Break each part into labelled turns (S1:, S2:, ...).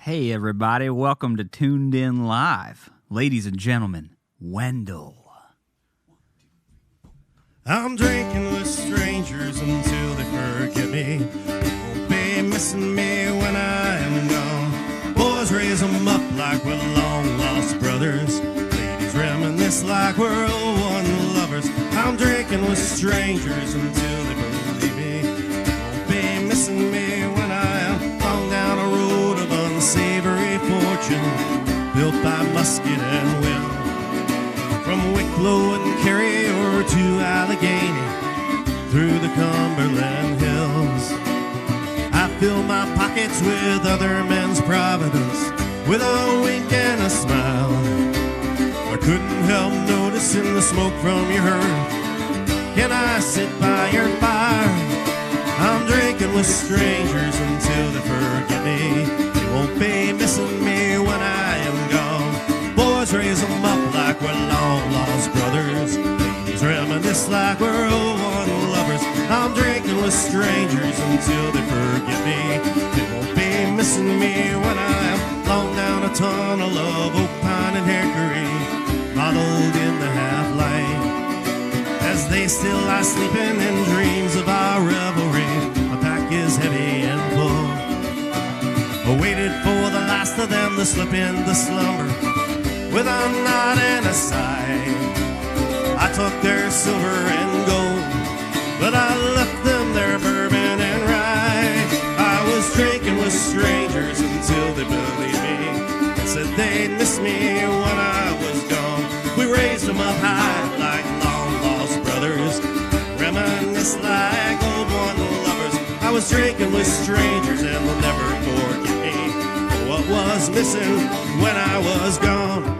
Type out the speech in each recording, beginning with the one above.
S1: Hey everybody, welcome to Tuneden Live. Ladies and gentlemen, Wendell.
S2: I'm drinking with strangers until they forget me. Won't be missing me when I am gone. Boys raise them up like we're long-lost brothers. Ladies reminisce like we're old-one lovers. I'm drinking with strangers until they believe me. Won't be missing me when I am long down a road of unsavory fortune, built by musket and will. From Wicklow and Kerry or to Allegheny, through the Cumberland hills, I fill my pockets with other men's providence, with a wink and a smile. I couldn't help noticing the smoke from your hearth. Can I sit by your fire? I'm drinking with strangers until they forget me. They won't be missing me when I am gone. Boys raise them up like we're long-lost brothers. Ladies reminisce like we're old-one lovers. I'm drinking with strangers until they forget me. They won't be missing me when I am long down a tunnel of oak, pine, and hickory, modeled in the half-light. As they still lie sleeping in dreams of our revelry, my pack is heavy and full. I waited for the last of them to slip into slumber, with a nod and a sigh. I took their silver and gold, but I left them their bourbon and rye. I was drinking with strangers until they believed me and said they'd miss me when I was gone. We raised them up high like long-lost brothers, reminisce like old-one lovers. I was drinking with strangers and they'll never forget me for what was missing when I was gone.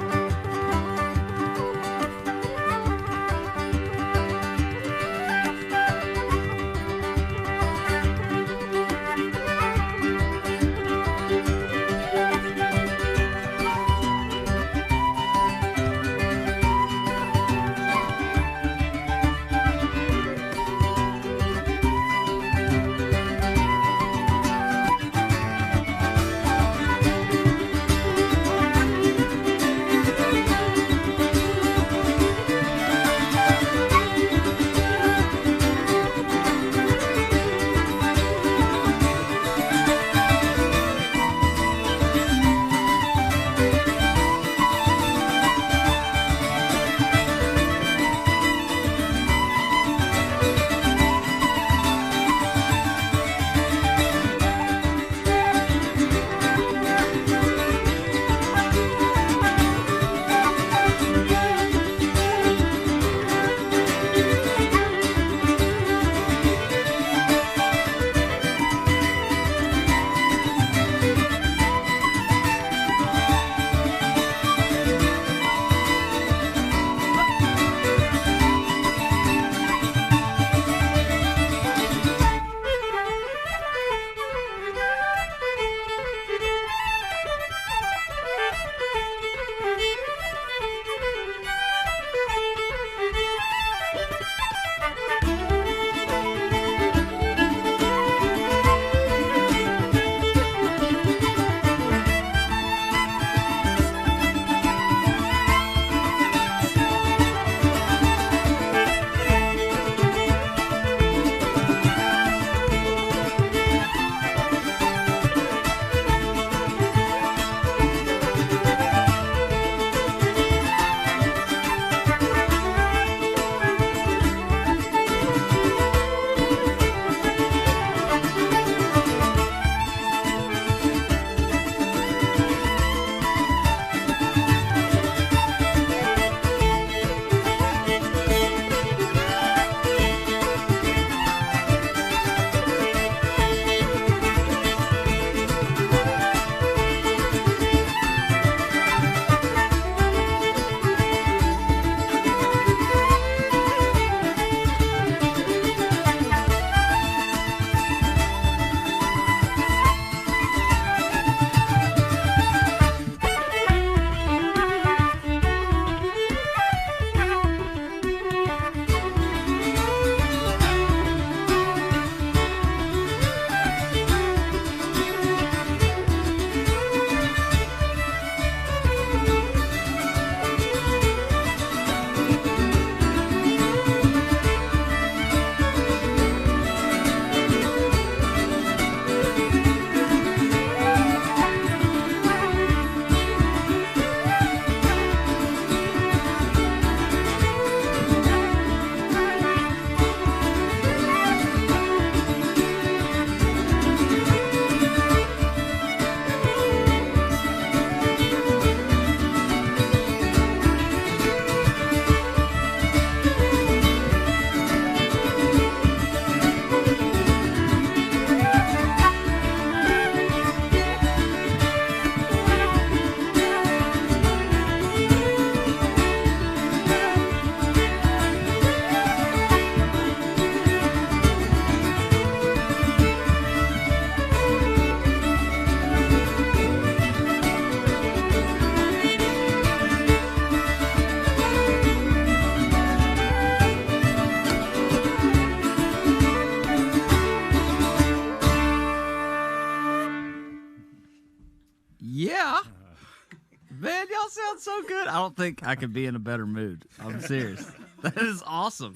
S1: sounds so good. I don't think I could be in a better mood. I'm serious. That is awesome.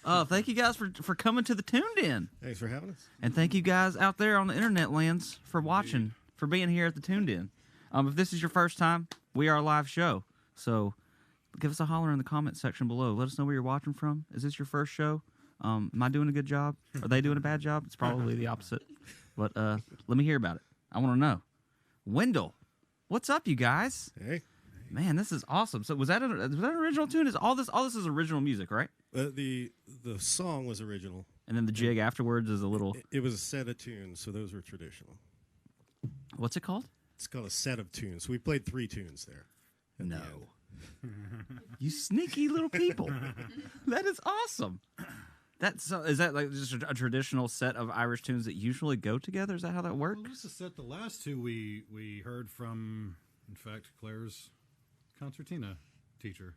S1: Thank you guys for coming to the Tuned In.
S2: Thanks for having us.
S1: And thank you guys out there on the internet lands for watching, for being here at the Tuned In. If this is your first time, we are a live show. So give us a holler in the comment section below. Let us know where you're watching from. Is this your first show? Am I doing a good job? Are they doing a bad job? It's probably the opposite. But let me hear about it. I want to know. Wendell, what's up, you guys?
S2: Hey.
S1: Man, this is awesome. So was that an original tune? Is all this is original music, right?
S2: The song was original.
S1: And then the jig afterwards is a little...
S2: It was a set of tunes, so those were traditional.
S1: What's it called?
S2: It's called a set of tunes. So we played 3 tunes there.
S1: No. You sneaky little people. That is awesome. Is that like just a traditional set of Irish tunes that usually go together? Is that how that works?
S3: Well, this is set. The last 2 we heard from, in fact, Claire's concertina teacher.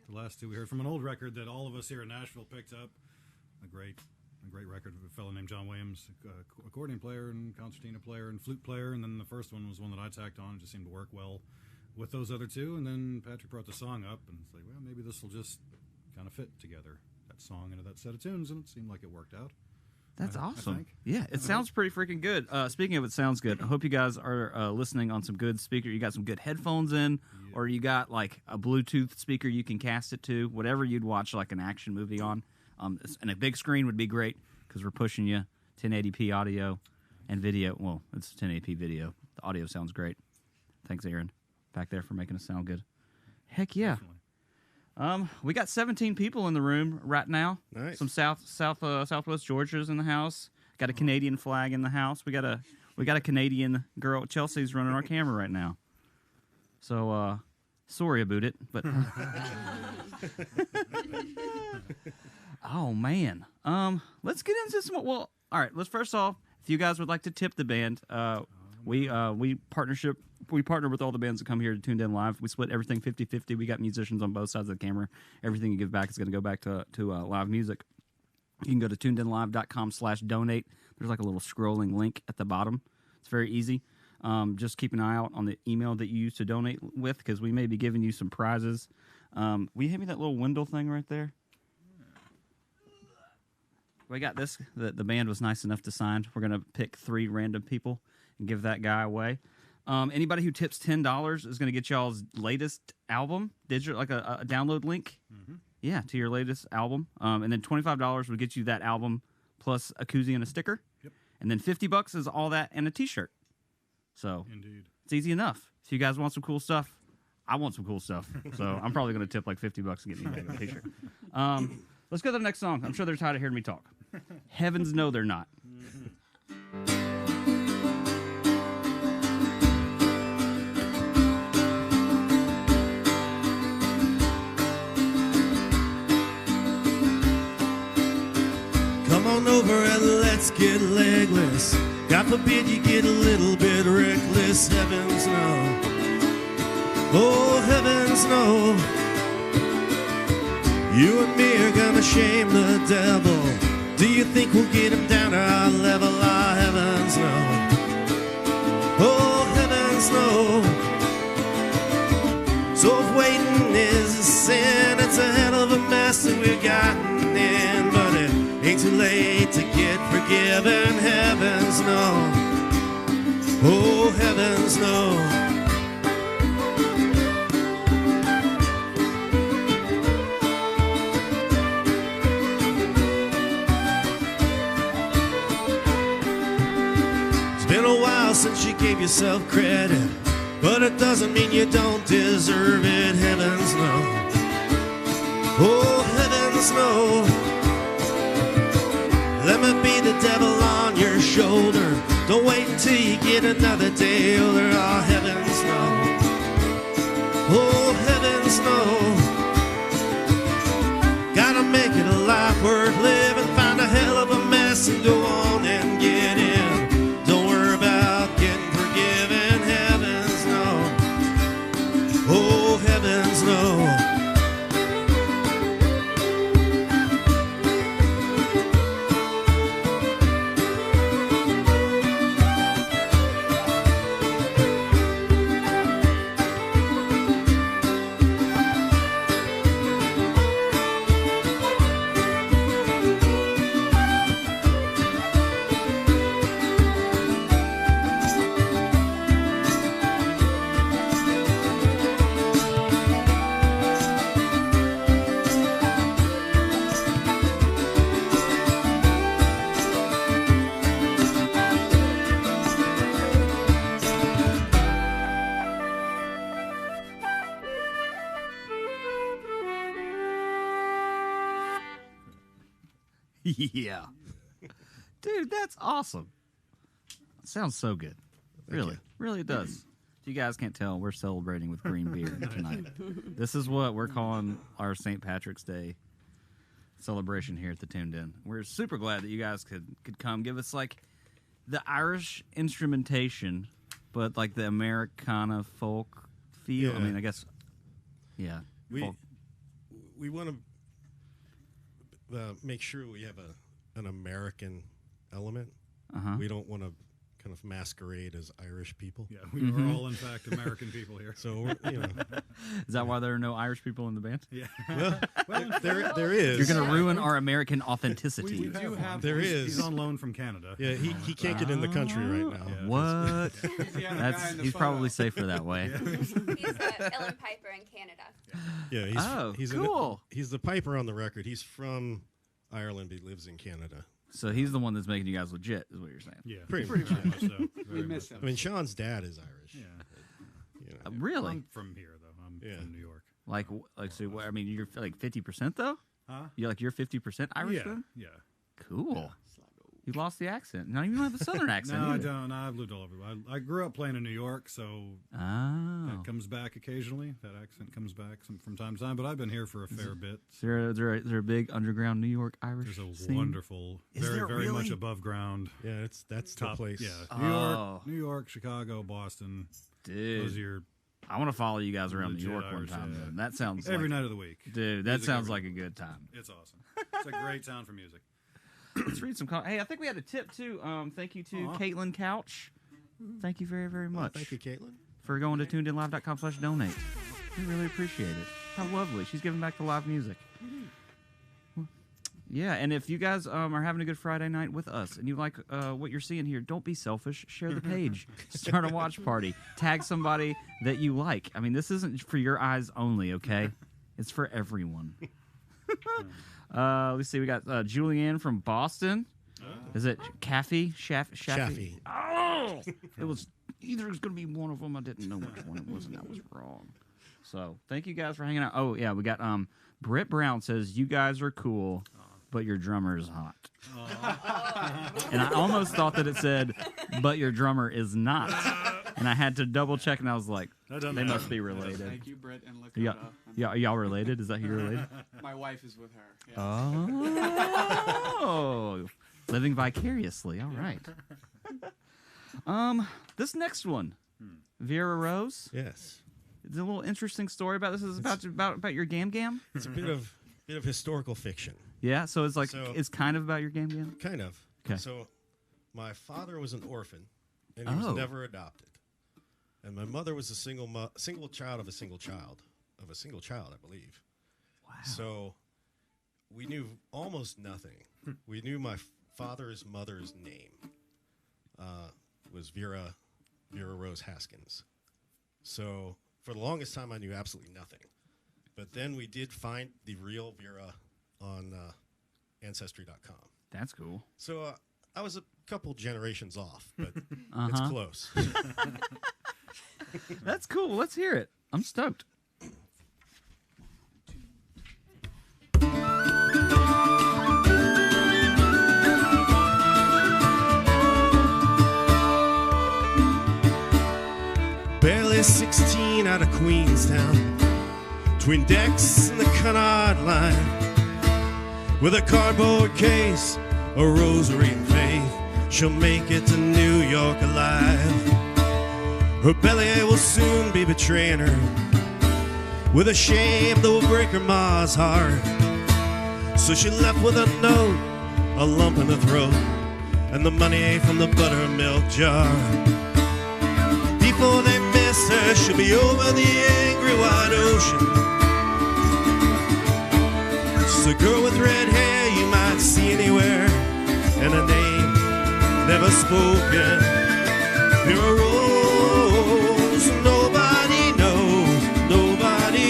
S3: The last 2 we heard from an old record that all of us here in Nashville picked up. A great record of a fellow named John Williams, accordion player and concertina player and flute player. And then the first one was one that I tacked on. It just seemed to work well with those other 2. And then Patrick brought the song up and it's like, well, maybe this will just kind of fit together, that song into that set of tunes. And it seemed like it worked out.
S1: That's awesome.
S3: I think.
S1: Yeah, it sounds pretty freaking good. Speaking of it sounds good, I hope you guys are listening on some good speaker. You got some good headphones in, or you got like a Bluetooth speaker you can cast it to, whatever you'd watch like an action movie on. And a big screen would be great because we're pushing you 1080p audio and video. Well, it's 1080p video. The audio sounds great. Thanks, Aaron, back there for making us sound good. Heck yeah.
S3: Definitely.
S1: We got 17 people in the room right now.
S2: Nice.
S1: Some Southwest Georgia's in the house. Got a Canadian flag in the house. We got a Canadian girl. Chelsea's running our camera right now. So sorry about it, but oh man. Let's get into some. Well, all right. Let's first off, if you guys would like to tip the band, we partner with all the bands that come here to Tuned In Live. We split everything 50-50. We got musicians on both sides of the camera. Everything you give back is going to go back to live music. You can go to tunedinlive.com/donate. There's like a little scrolling link at the bottom. It's very easy. Just keep an eye out on the email that you use to donate with because we may be giving you some prizes. Will you hand me that little Wendell thing right there? We got this. The band was nice enough to sign. We're going to pick 3 random people and give that guy away. Anybody who tips $10 is going to get y'all's latest album, digital, like a download link. Mm-hmm. Yeah, to your latest album. And then $25 would get you that album plus a koozie and a sticker.
S3: Yep.
S1: And then $50 is all that and a T-shirt. So
S3: Indeed.
S1: It's easy enough. If you guys want some cool stuff, I want some cool stuff. So I'm probably going to tip like $50 and get me a T-shirt. Let's go to the next song. I'm sure they're tired of hearing me talk. Heavens no, they're not.
S2: Come on over and let's get legless. God forbid you get a little bit reckless. Heavens no. Oh, heavens no. You and me are gonna shame the devil. Do you think we'll get him down to our level? Ah, heavens no. Oh, heavens no. So if waiting is a sin, it's a hell of a mess that we've gotten in. But it ain't too late to get forgiven. Heavens no. Oh, heavens no. Been a while since you gave yourself credit, but it doesn't mean you don't deserve it. Heavens no. Oh, heavens no. Let me be the devil on your shoulder. Don't wait until you get another day older. Oh, heavens no. Oh, heavens no. Gotta make it a life worth living. Find a hell of a mess and go on and get in. Oh, heavens no.
S1: Yeah. Dude, that's awesome. Sounds so good. Really. Really it does. If you guys can't tell, we're celebrating with green beer tonight. This is what we're calling our St. Patrick's Day celebration here at the Tuneden. We're super glad that you guys could come. Give us like the Irish instrumentation, but like the Americana folk feel.
S4: Yeah.
S1: I mean, I guess, yeah.
S4: We want to make sure we have an American element. We don't want to kind of masquerade as Irish people.
S3: Yeah, we are all, in fact, American people here.
S4: So, you know.
S1: Is that why there are no Irish people in the band?
S3: Yeah.
S4: Well, there is.
S1: You're going to ruin our American authenticity.
S3: We do have.
S4: There is.
S3: He's on loan from Canada.
S4: Yeah, he can't get in the country right now.
S3: Yeah.
S1: What? He's probably safer that way.
S5: He's the Ellen Piper in Canada.
S4: Yeah, he's
S1: cool.
S4: He's the piper on the record. He's from Ireland, but he lives in Canada.
S1: So he's the one that's making you guys legit, is what you're saying.
S3: Yeah,
S4: Pretty
S3: much so.
S6: We miss him.
S4: I mean, Sean's dad is Irish.
S3: Yeah.
S4: You know.
S1: Really?
S3: I'm from here, though. I'm from New York.
S1: Like, so what, I mean, you're like 50% though?
S3: Huh?
S1: You're 50% Irish
S3: Yeah.
S1: then?
S3: Yeah.
S1: Cool. You lost the accent. Now you don't have a southern accent.
S3: No, I
S1: either.
S3: don't. I've lived all over. I grew up playing in New York, so
S1: Oh.
S3: that comes back occasionally. That accent comes back from time to time, but I've been here for a fair bit.
S1: Is there a big underground New York Irish
S3: There's a
S1: scene?
S3: wonderful,
S1: Is
S3: very,
S1: there
S3: very
S1: really?
S3: much above ground.
S4: Yeah, that's the
S3: Top
S4: place.
S3: Yeah,
S1: Oh.
S3: New York, Chicago, Boston.
S1: Dude.
S3: Those are your
S1: I want to follow you guys around New
S3: legit
S1: York one
S3: Irish,
S1: time.
S3: yeah.
S1: Then. That sounds
S3: every
S1: like,
S3: night of the week.
S1: Dude, that
S3: Music
S1: sounds
S3: every
S1: like a good time.
S3: It's awesome. It's a great town for music.
S1: Let's read some comments. Hey, I think we had a tip too. Thank you to Caitlin Couch. Thank you very, very much.
S4: Thank you, Caitlin.
S1: For going to tunedenlive.com/donate. We really appreciate it. How lovely. She's giving back to live music. Yeah, and if you guys are having a good Friday night with us and you like what you're seeing here, don't be selfish. Share the page. Start a watch party. Tag somebody that you like. I mean, this isn't for your eyes only, okay? It's for everyone. Let's see. We got Julianne from Boston. Is it Caffey?
S4: Shaffy.
S1: Oh! It was either it's going to be one of them. I didn't know which one it was, and that was wrong. So thank you guys for hanging out. Oh, yeah, we got Britt Brown says, you guys are cool, but your drummer is hot. And I almost thought that it said, but your drummer is not. And I had to double check, and I was like, they must be related.
S6: Thank you, Britt and
S1: Yeah,
S6: Lakota.
S1: yeah, are y'all related? Is that who you're related?
S6: My wife is with her. Yes.
S1: Oh, living vicariously. All right. This next one, Vera Rose.
S4: Yes.
S1: It's a little interesting story about this. Is about your gam.
S4: It's a bit of historical fiction.
S1: Yeah, so it's like
S4: So-
S1: it's kind of about your gam.
S4: Kind of.
S1: Okay.
S4: So, my father was an orphan, and he was never adopted. And my mother was a single child of a single child, I believe.
S1: Wow.
S4: So, we knew almost nothing. We knew my father's mother's name was Vera Rose Haskins. So, for the longest time, I knew absolutely nothing. But then we did find the real Vera on Ancestry.com.
S1: That's cool.
S4: So I was a couple generations off, but it's close.
S1: That's cool. Let's hear it. I'm stoked.
S4: Barely 16 out of Queenstown, twin decks in the Cunard line, with a cardboard case, a rosary and faith, she'll make it to New York alive. Her belly will soon be betraying her, with a shame that will break her ma's heart. So she left with a note, a lump in her throat, and the money from the buttermilk jar. Before they miss her, she'll be over the angry wide ocean. She's a girl with red hair you might see anywhere, and a name never spoken. Vera Rose, nobody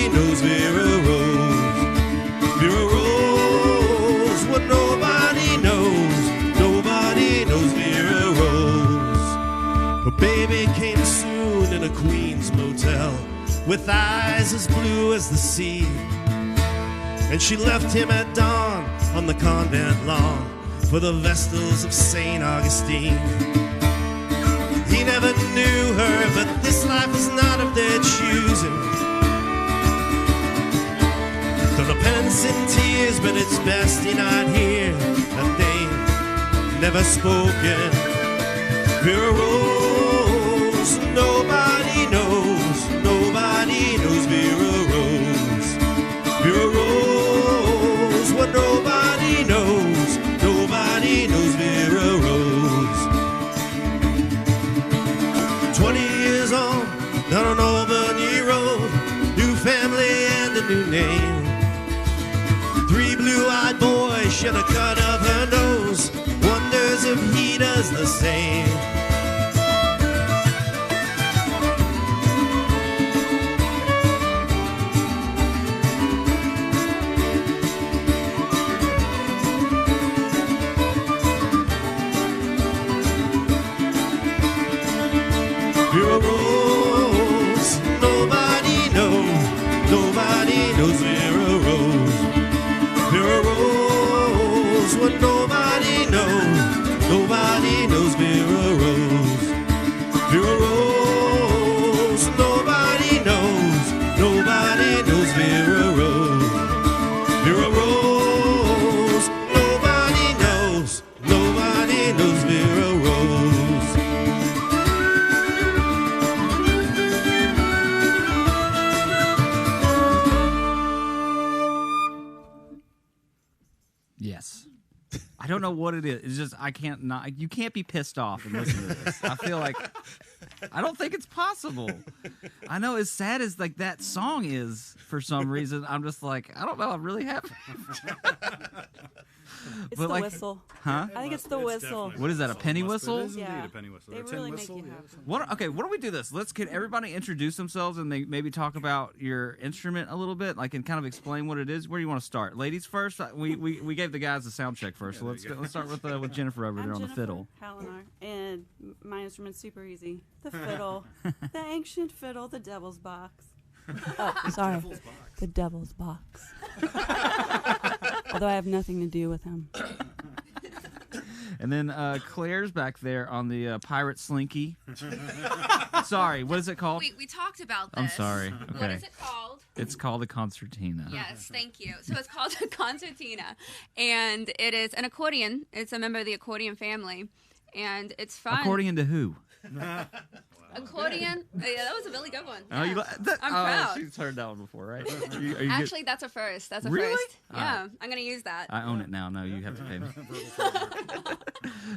S4: knows Vera Rose. Vera Rose, what nobody knows Vera Rose. Her baby came soon in a Queens motel, with eyes as blue as the sea. And she left him at dawn on the convent lawn for the Vestals of St. Augustine. He never knew her, but this life was not of their choosing. Through the penance and tears, but it's best he not hear that they never spoken. Vera Rose, nobody knows Vera Rose. Vera Rose, what nobody knows Vera Rose. 20 years on, down on Albany Road, new family and a new name. 3 blue-eyed boys shed a cut of her nose, wonders if he does the same. Vera Rose, nobody knows Vera Rose. Vera Rose, what nobody knows Vera Rose. Vera Rose, nobody knows Vera Rose. Vera Rose, nobody knows Vera Rose.
S1: Yes. I don't know what it is. It's just you can't be pissed off and listen to this. I feel like I don't think it's possible. I know as sad as like that song is for some reason, I'm just like, I don't know, I'm really happy.
S7: It's
S1: But
S7: the
S1: like-
S7: whistle.
S1: Huh?
S7: I think it's the whistle.
S1: What is that, a penny whistle?
S3: It is indeed
S7: Yeah.
S3: a penny whistle.
S7: They
S3: Or a tin
S7: really
S3: whistle.
S7: make you
S3: yeah,
S7: happy.
S3: something.
S1: What? Okay, what do we do this? Can everybody introduce themselves and maybe talk about your instrument a little bit, like, and kind of explain what it is. Where do you want to start? Ladies first. We gave the guys a sound check first, so
S3: Yeah,
S1: let's
S3: there you go.
S1: let's start with Jennifer over there on the fiddle.
S7: Hallinar, and my instrument's super easy. The fiddle, the ancient fiddle, the devil's box. Oh, sorry, the devil's box. Although I have nothing to do with him.
S1: And then Claire's back there on the pirate slinky. Sorry, what is it called?
S5: We talked about this.
S1: I'm sorry.
S5: What
S1: Okay,
S5: is it called?
S1: it's called a concertina.
S5: Yes, thank you. So it's called a concertina, and it is an accordion. It's a member of the accordion family, and it's fun.
S1: Accordion to who?
S5: Accordion? Yeah, that was a really good one.
S1: Oh, you.
S5: I'm proud.
S1: She's heard that one before, right? Are you good?
S5: Actually, that's a first. That's a
S1: Really?
S5: first.
S1: All
S5: Yeah,
S1: right.
S5: I'm gonna use that.
S1: I own it now. No, you have to pay me.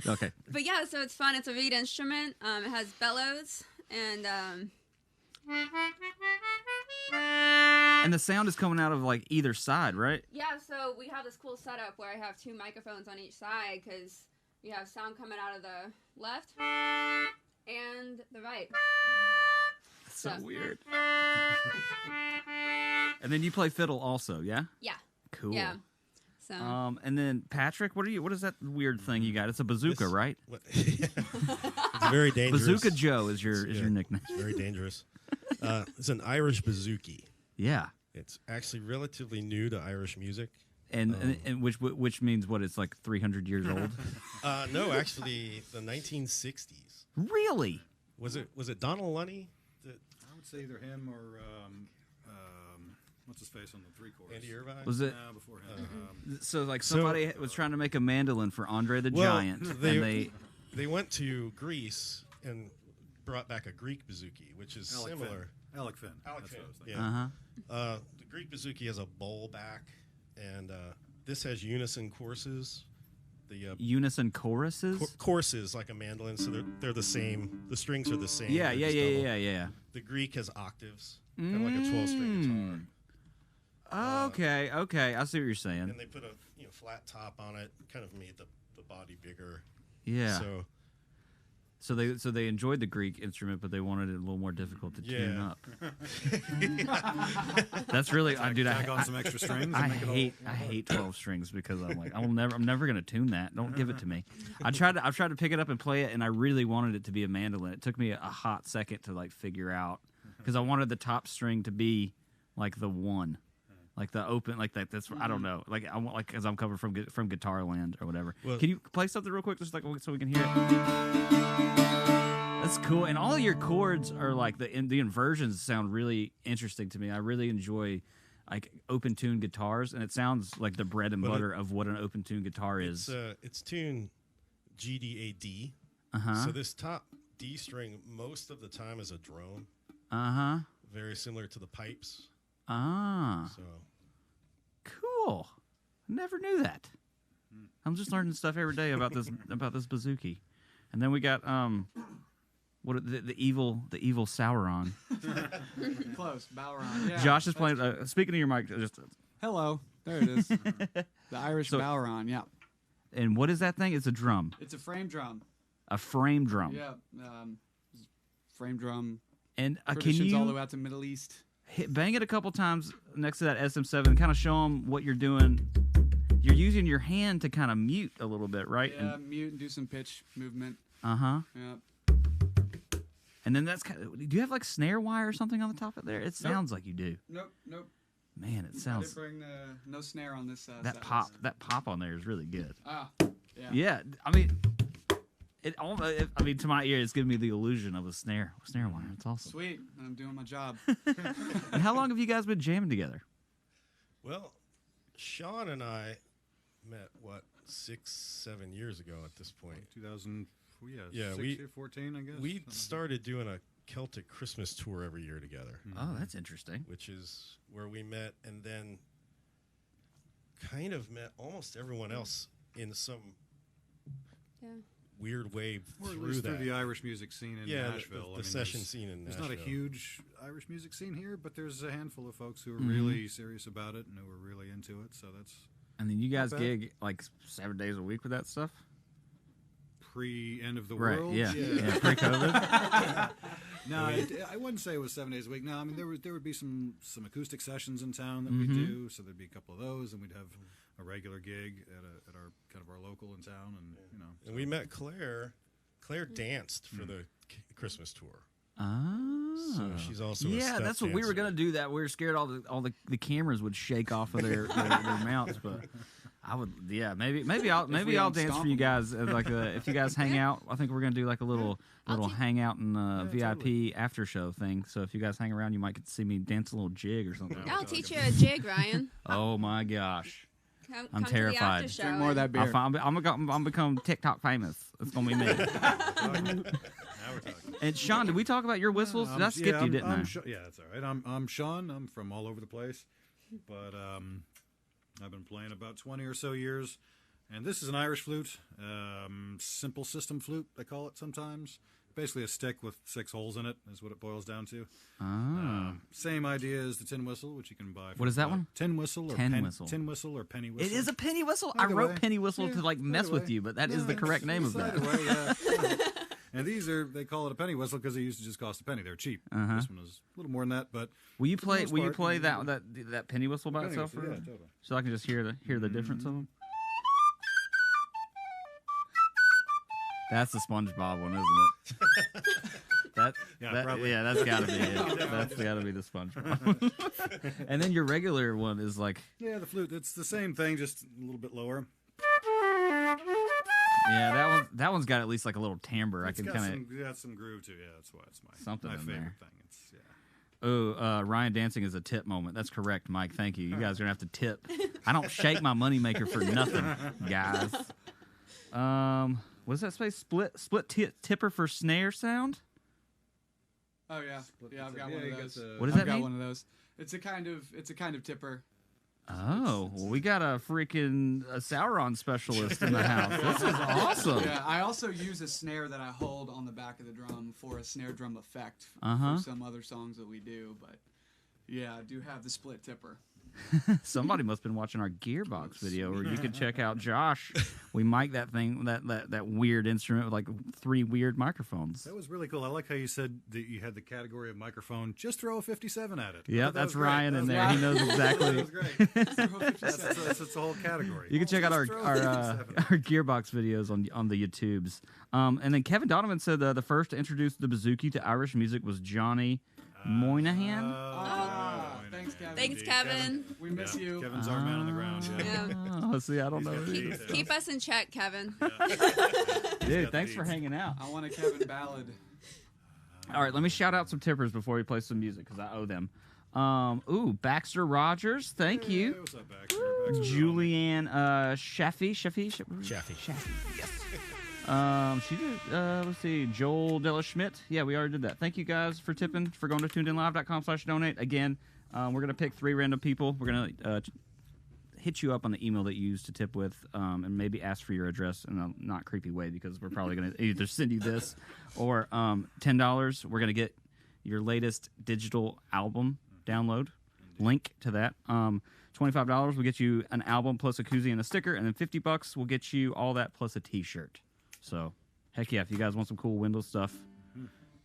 S1: Okay.
S5: But yeah, so it's fun. It's a reed instrument. It has bellows and
S1: And the sound is coming out of like either side, right?
S5: yeah. So we have this cool setup where I have 2 microphones on each side because we have sound coming out of the left and the right.
S1: So weird. And then you play fiddle also, yeah?
S5: Yeah.
S1: Cool.
S5: Yeah. So
S1: And then Patrick, what is that weird thing you got? It's a bazooka,
S4: This-
S1: right?
S4: What? It's very dangerous.
S1: Bazooka Joe is your
S4: Yeah.
S1: nickname.
S4: It's very dangerous. It's an Irish bouzouki.
S1: Yeah.
S4: It's actually relatively new to Irish music.
S1: And which means what? It's like 300 years old.
S4: No, actually, the 1960s.
S1: Really?
S4: Was it Donald Lunny?
S3: I would say either him or what's his face on the 3-chorus?
S4: Andy Irvine?
S1: Was it?
S3: No, before him.
S1: So like
S4: So-
S1: somebody was trying to make a mandolin for Andre the
S4: Well,
S1: Giant, and
S4: they went to Greece and brought back a Greek bouzouki, which is
S3: Alec
S4: similar.
S3: Finn. Alec Finn.
S4: Alec
S3: That's
S4: Finn,
S3: what I was thinking.
S4: yeah.
S1: uh-huh.
S4: The Greek bouzouki has a bowl back, and this has unison courses. The
S1: Unison choruses.
S4: courses like a mandolin, so they're the same. The strings are the same.
S1: Yeah,
S4: they're
S1: yeah,
S4: just
S1: yeah,
S4: double.
S1: yeah, yeah.
S4: The Greek has octaves, kind of like a 12-string guitar.
S1: Okay, okay, I see what you're saying.
S4: And they put a flat top on it, kind of made the body bigger.
S1: Yeah.
S4: So
S1: So they enjoyed the Greek instrument, but they wanted it a little more difficult to tune
S4: Yeah.
S1: up. That's really, dude.
S3: Tack on some extra strings.
S1: I
S3: and make it all
S1: hate 12 strings because I'm like, I'm never gonna tune that. Don't give it to me. I've tried to pick it up and play it, and I really wanted it to be a mandolin. It took me a hot second to like figure out because I wanted the top string to be like the one, Like the open, like that. That's I don't know. Like I want, like, because I'm coming from Guitar Land or whatever.
S4: Well-
S1: Can you play something real quick, just like so we can hear it? That's cool. And all of your chords are like the inversions sound really interesting to me. I really enjoy like open tune guitars, and it sounds like the bread and butter of what an open tune guitar is.
S4: It's tuned G D A D. So this top D string most of the time is a drone. Very similar to the pipes. So
S1: Cool. Never knew that. I'm just learning stuff every day about this bouzouki. And then we got what the evil Sauron.
S6: Close. Balron. Yeah.
S1: Josh is playing. Speaking of your mic, just
S6: Hello. There it is. The Irish Balron. Yeah.
S1: and what is that thing? It's a drum.
S6: It's a frame drum.
S1: A frame drum.
S6: Yeah. Frame drum.
S1: And can
S6: Traditions all the
S1: you
S6: way out to Middle East.
S1: bang it a couple times next to that SM7 and kind of show them what you're doing? You're using your hand to kind of mute a little bit, right?
S6: Yeah, mute and do some pitch movement.
S1: Yeah. And then that's kind of, do you have like snare wire or something on the top of there? It sounds like you do.
S6: Nope.
S1: Man, it
S6: I
S1: sounds
S6: didn't bring no snare on this.
S1: that pop on there is really good.
S6: Yeah.
S1: Yeah, I mean, to my ear, it's giving me the illusion of a snare wire. It's awesome.
S6: Sweet. I'm doing my job.
S1: And how long have you guys been jamming together?
S4: well, Sean and I met 6-7 years ago at this point.
S3: 2000,
S4: Yeah,
S3: 14, I guess.
S4: We started doing a Celtic Christmas tour every year together,
S1: Oh, that's interesting.
S4: which is where we met, and then kind of met almost everyone else in some weird way
S3: Or at
S4: through
S3: least
S4: that.
S3: through the Irish music scene in Nashville.
S4: The session scene in
S3: There's
S4: Nashville.
S3: not a huge Irish music scene here, but there's a handful of folks who are really serious about it and who are really into it. So that's
S1: And then you guys
S3: Not bad.
S1: gig like 7 days a week with that stuff?
S3: pre-end of the
S1: Right,
S3: world.
S1: yeah. Pre-COVID?
S3: No, I wouldn't say it was 7 days a week. No, I mean there would be some acoustic sessions in town that we do, so there'd be a couple of those, and we'd have a regular gig at our kind of our local in town, and
S4: And we met Claire. Claire danced for the Christmas tour. So she's also a
S1: Yeah,
S4: step
S1: that's what we were
S4: dancer.
S1: gonna do. That we were scared all the cameras would shake off of their mounts, but I would. Yeah, maybe I'll dance for you guys. If you guys hang out, I think we're gonna do like a little hangout and VIP after show thing. So if you guys hang around, you might get to see me dance a little jig or something.
S5: I'll teach you a jig, Ryan.
S1: Oh my gosh,
S5: Come
S1: I'm
S5: to
S1: terrified.
S5: the after show
S6: Drink more of that beer.
S1: I'm become TikTok famous. It's gonna be me.
S4: Now we're talking.
S1: And Sean, did we talk about your whistles? Did I skip you, didn't I?
S3: Yeah, that's all right. I'm Sean. I'm from all over the place, but I've been playing about 20 or so years, and this is an Irish flute, simple system flute they call it sometimes. Basically, a stick with 6 holes in it is what it boils down to. Same idea as the tin whistle, which you can buy.
S1: What is that one?
S3: Tin whistle or
S1: Tin whistle.
S3: Tin whistle or penny whistle.
S1: It is a penny whistle.
S3: Either
S1: I wrote
S3: way.
S1: penny whistle to like mess
S3: either
S1: with
S3: way.
S1: you, but that is the correct name of that.
S3: Either way, yeah. And they call it a penny whistle because they used to just cost a penny. They're cheap. This one was a little more than that, but
S1: Will you play?
S3: most
S1: Will you
S3: part,
S1: play
S3: yeah.
S1: that penny whistle by
S3: penny
S1: itself,
S3: whistle,
S1: for-
S3: yeah, totally.
S1: so I can just hear the difference of them? That's the SpongeBob one, isn't it?
S3: Probably.
S1: Yeah, that's gotta be it. That's gotta be the SpongeBob. And then your regular one is like,
S3: Yeah, the flute. It's the same thing, just a little bit lower.
S1: yeah, that one's got at least like a little timbre. I
S3: It's
S1: can
S3: got
S1: kind
S3: some groove too. Yeah, that's why it's
S1: Something
S3: my
S1: in
S3: favorite
S1: there.
S3: thing. It's
S1: of. Oh, Ryan dancing is a tip moment. That's correct, Mike. Thank you. You guys are gonna have to tip. I don't shake my moneymaker for nothing, guys. What is that space? Split tipper for snare sound.
S6: Oh yeah, I've got one
S3: you
S6: of
S3: got
S6: those.
S3: the-
S1: What does
S6: I've
S1: that
S6: got
S1: mean?
S6: one of those. It's a kind of tipper.
S1: Oh, well, we got a freaking Sauron specialist in the house. This is awesome.
S6: Yeah, I also use a snare that I hold on the back of the drum for a snare drum effect
S1: Uh-huh.
S6: for some other songs that we do. But yeah, I do have the split tipper.
S1: Somebody must have been watching our Gearbox video, or you could check out Josh. We mic that thing, that weird instrument with like 3 weird microphones.
S3: That was really cool. I like how you said that you had the category of microphone. Just throw a 57 at it. I
S1: Yeah,
S3: thought that
S1: that's
S3: was great.
S1: Ryan
S3: That
S1: in
S3: was
S1: there. He
S3: great.
S1: knows
S3: That
S1: exactly.
S3: was great. That's the whole category.
S1: You can check out our
S3: Just throw a 57.
S1: our Gearbox videos on the YouTubes. And then Kevin Donovan said the first to introduce the bouzouki to Irish music was Johnny Moynihan.
S6: Ah, Thanks, Kevin.
S5: Thanks, Kevin.
S6: We miss you.
S3: Kevin's our man on the ground. Yeah.
S5: Yeah.
S1: See, I don't know.
S5: Keep us in check, Kevin.
S1: Dude, thanks for hanging out.
S6: I want a Kevin ballad.
S1: All right, let me shout out some tippers before we play some music because I owe them. Baxter Rogers, thank you.
S3: Hey, what's up, Baxter? Baxter's
S1: Julianne Shaffy. Yes. She did. Let's see, Joel Della Schmidt. Yeah, we already did that. Thank you guys for tipping, for going to tunedenlive.com/donate. Again, we're gonna pick 3 random people. We're gonna hit you up on the email that you used to tip with, and maybe ask for your address in a not creepy way because we're probably gonna either send you this or $10. We're gonna get your latest digital album download. Link to that. $25 will get you an album plus a koozie and a sticker, and then $50 will get you all that plus a T-shirt. So, heck yeah, if you guys want some cool Wendell stuff,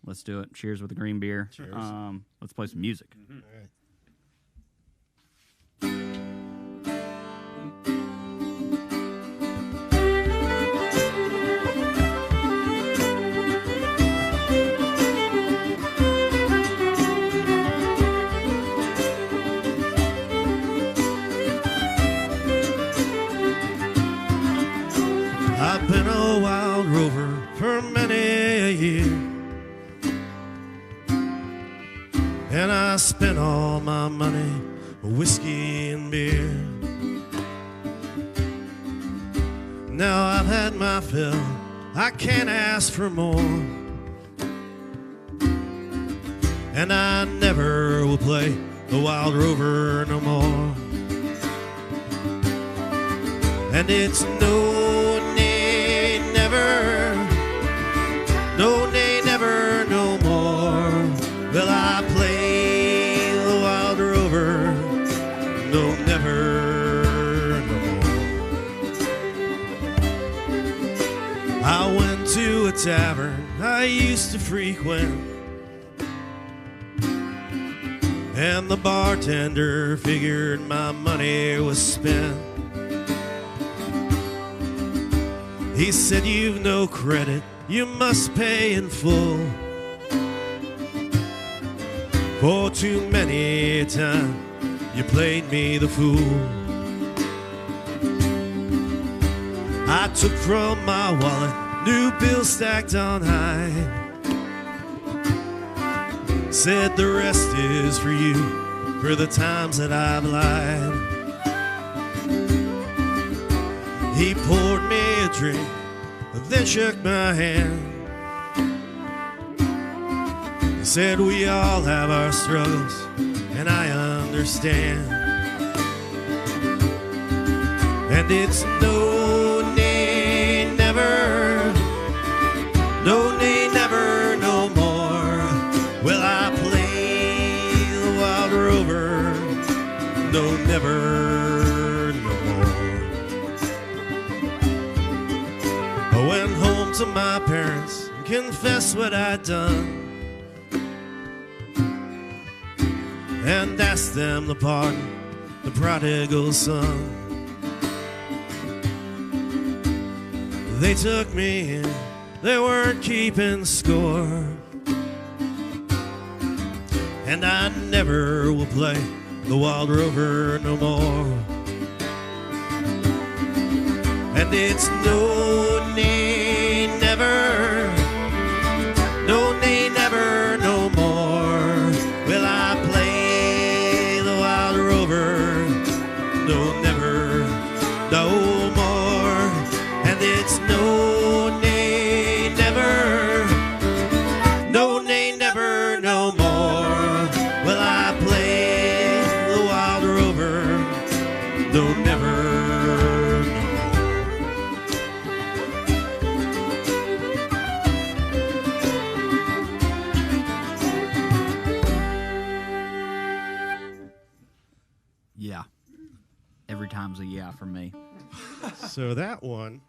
S1: let's do it. Cheers with a green beer.
S4: Cheers.
S1: Let's play some music.
S4: All right. I've been a wild rover for many a year, and I spent all my money on whiskey and beer. Now I've had my fill, I can't ask for more, and I never will play the wild rover no more. And it's no, nay, never, no, nay, never, no more will I play the wild rover, no, never, no more. I went to a tavern I used to frequent, and the bartender figured my money was spent. He said, "You've no credit, you must pay in full. For too many a time you played me the fool." I took from my wallet new bills stacked on high, said the rest is for you, for the times that I've lied. He poured me a drink, then shook my hand. He said, "We all have our struggles, and I understand. And it's no, nay, never, no, nay, never, no more will I play the wild rover, no, never, no more." I went home to my parents and confessed what I'd done, and asked them to pardon the prodigal son. They took me in, they weren't keeping score, and I never will play the wild rover no more. And it's no, nay, never, no, nay, never, no more will I play the wild rover, no, never, no more. And it's no, nay, never, no, nay, never, no more will I play the wild rover, no, never.
S1: Yeah. Every time's a yeah for me.
S4: So that one,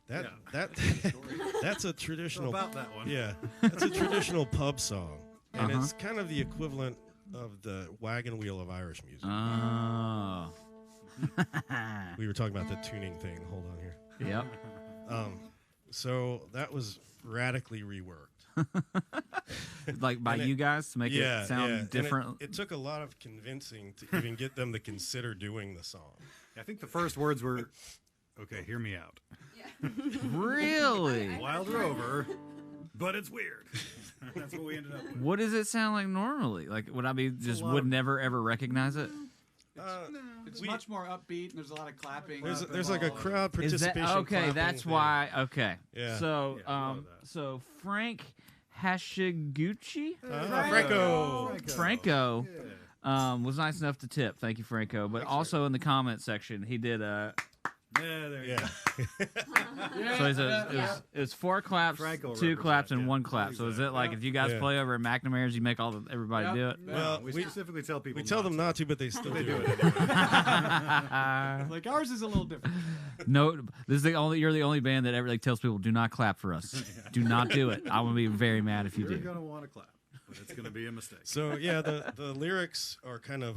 S4: that's a traditional.
S3: About that one.
S4: Yeah, that's a traditional pub song, and it's kind of the equivalent of the wagon wheel of Irish music.
S1: Oh.
S4: We were talking about the tuning thing. Hold on here.
S1: Yep.
S4: So that was radically reworked.
S1: Like by you guys to make it sound
S4: And
S1: different.
S4: It took a lot of convincing to even get them to consider doing the song.
S3: I think the first words were, "Okay, hear me out."
S1: Really?
S3: Wild Rover, but it's weird. That's what we ended up with.
S1: What does it sound like normally? Like would I be just
S3: lot
S1: would
S3: of-
S1: never ever recognize it?
S6: It's much more upbeat, and there's a lot of clapping.
S4: There's like a crowd
S1: Is that
S4: participation.
S1: okay?
S4: clapping
S1: That's
S4: thing.
S1: why. Okay.
S4: Yeah.
S1: So
S3: Yeah, I love that.
S1: so Frank Hashiguchi,
S4: Franco.
S1: Franco, was nice enough to tip. Thank you, Franco. But also in the comment section, he did
S3: Yeah, there you
S4: Yeah.
S3: go.
S1: So it was 4 claps,
S3: Franco
S1: 2 claps, and
S3: represent,
S1: 1 clap. So is it like if you guys
S4: Yeah.
S1: play over at McNamara's, you make everybody do it?
S4: Well,
S3: we specifically tell people.
S4: we tell them not to, but they still do it.
S6: Like ours is a little different.
S1: No, this is you're the only band that ever like tells people do not clap for us. Do not do it. I will be very mad if you
S3: You're
S1: do.
S3: gonna want to clap, but it's gonna be a mistake.
S4: So yeah, the lyrics are kind of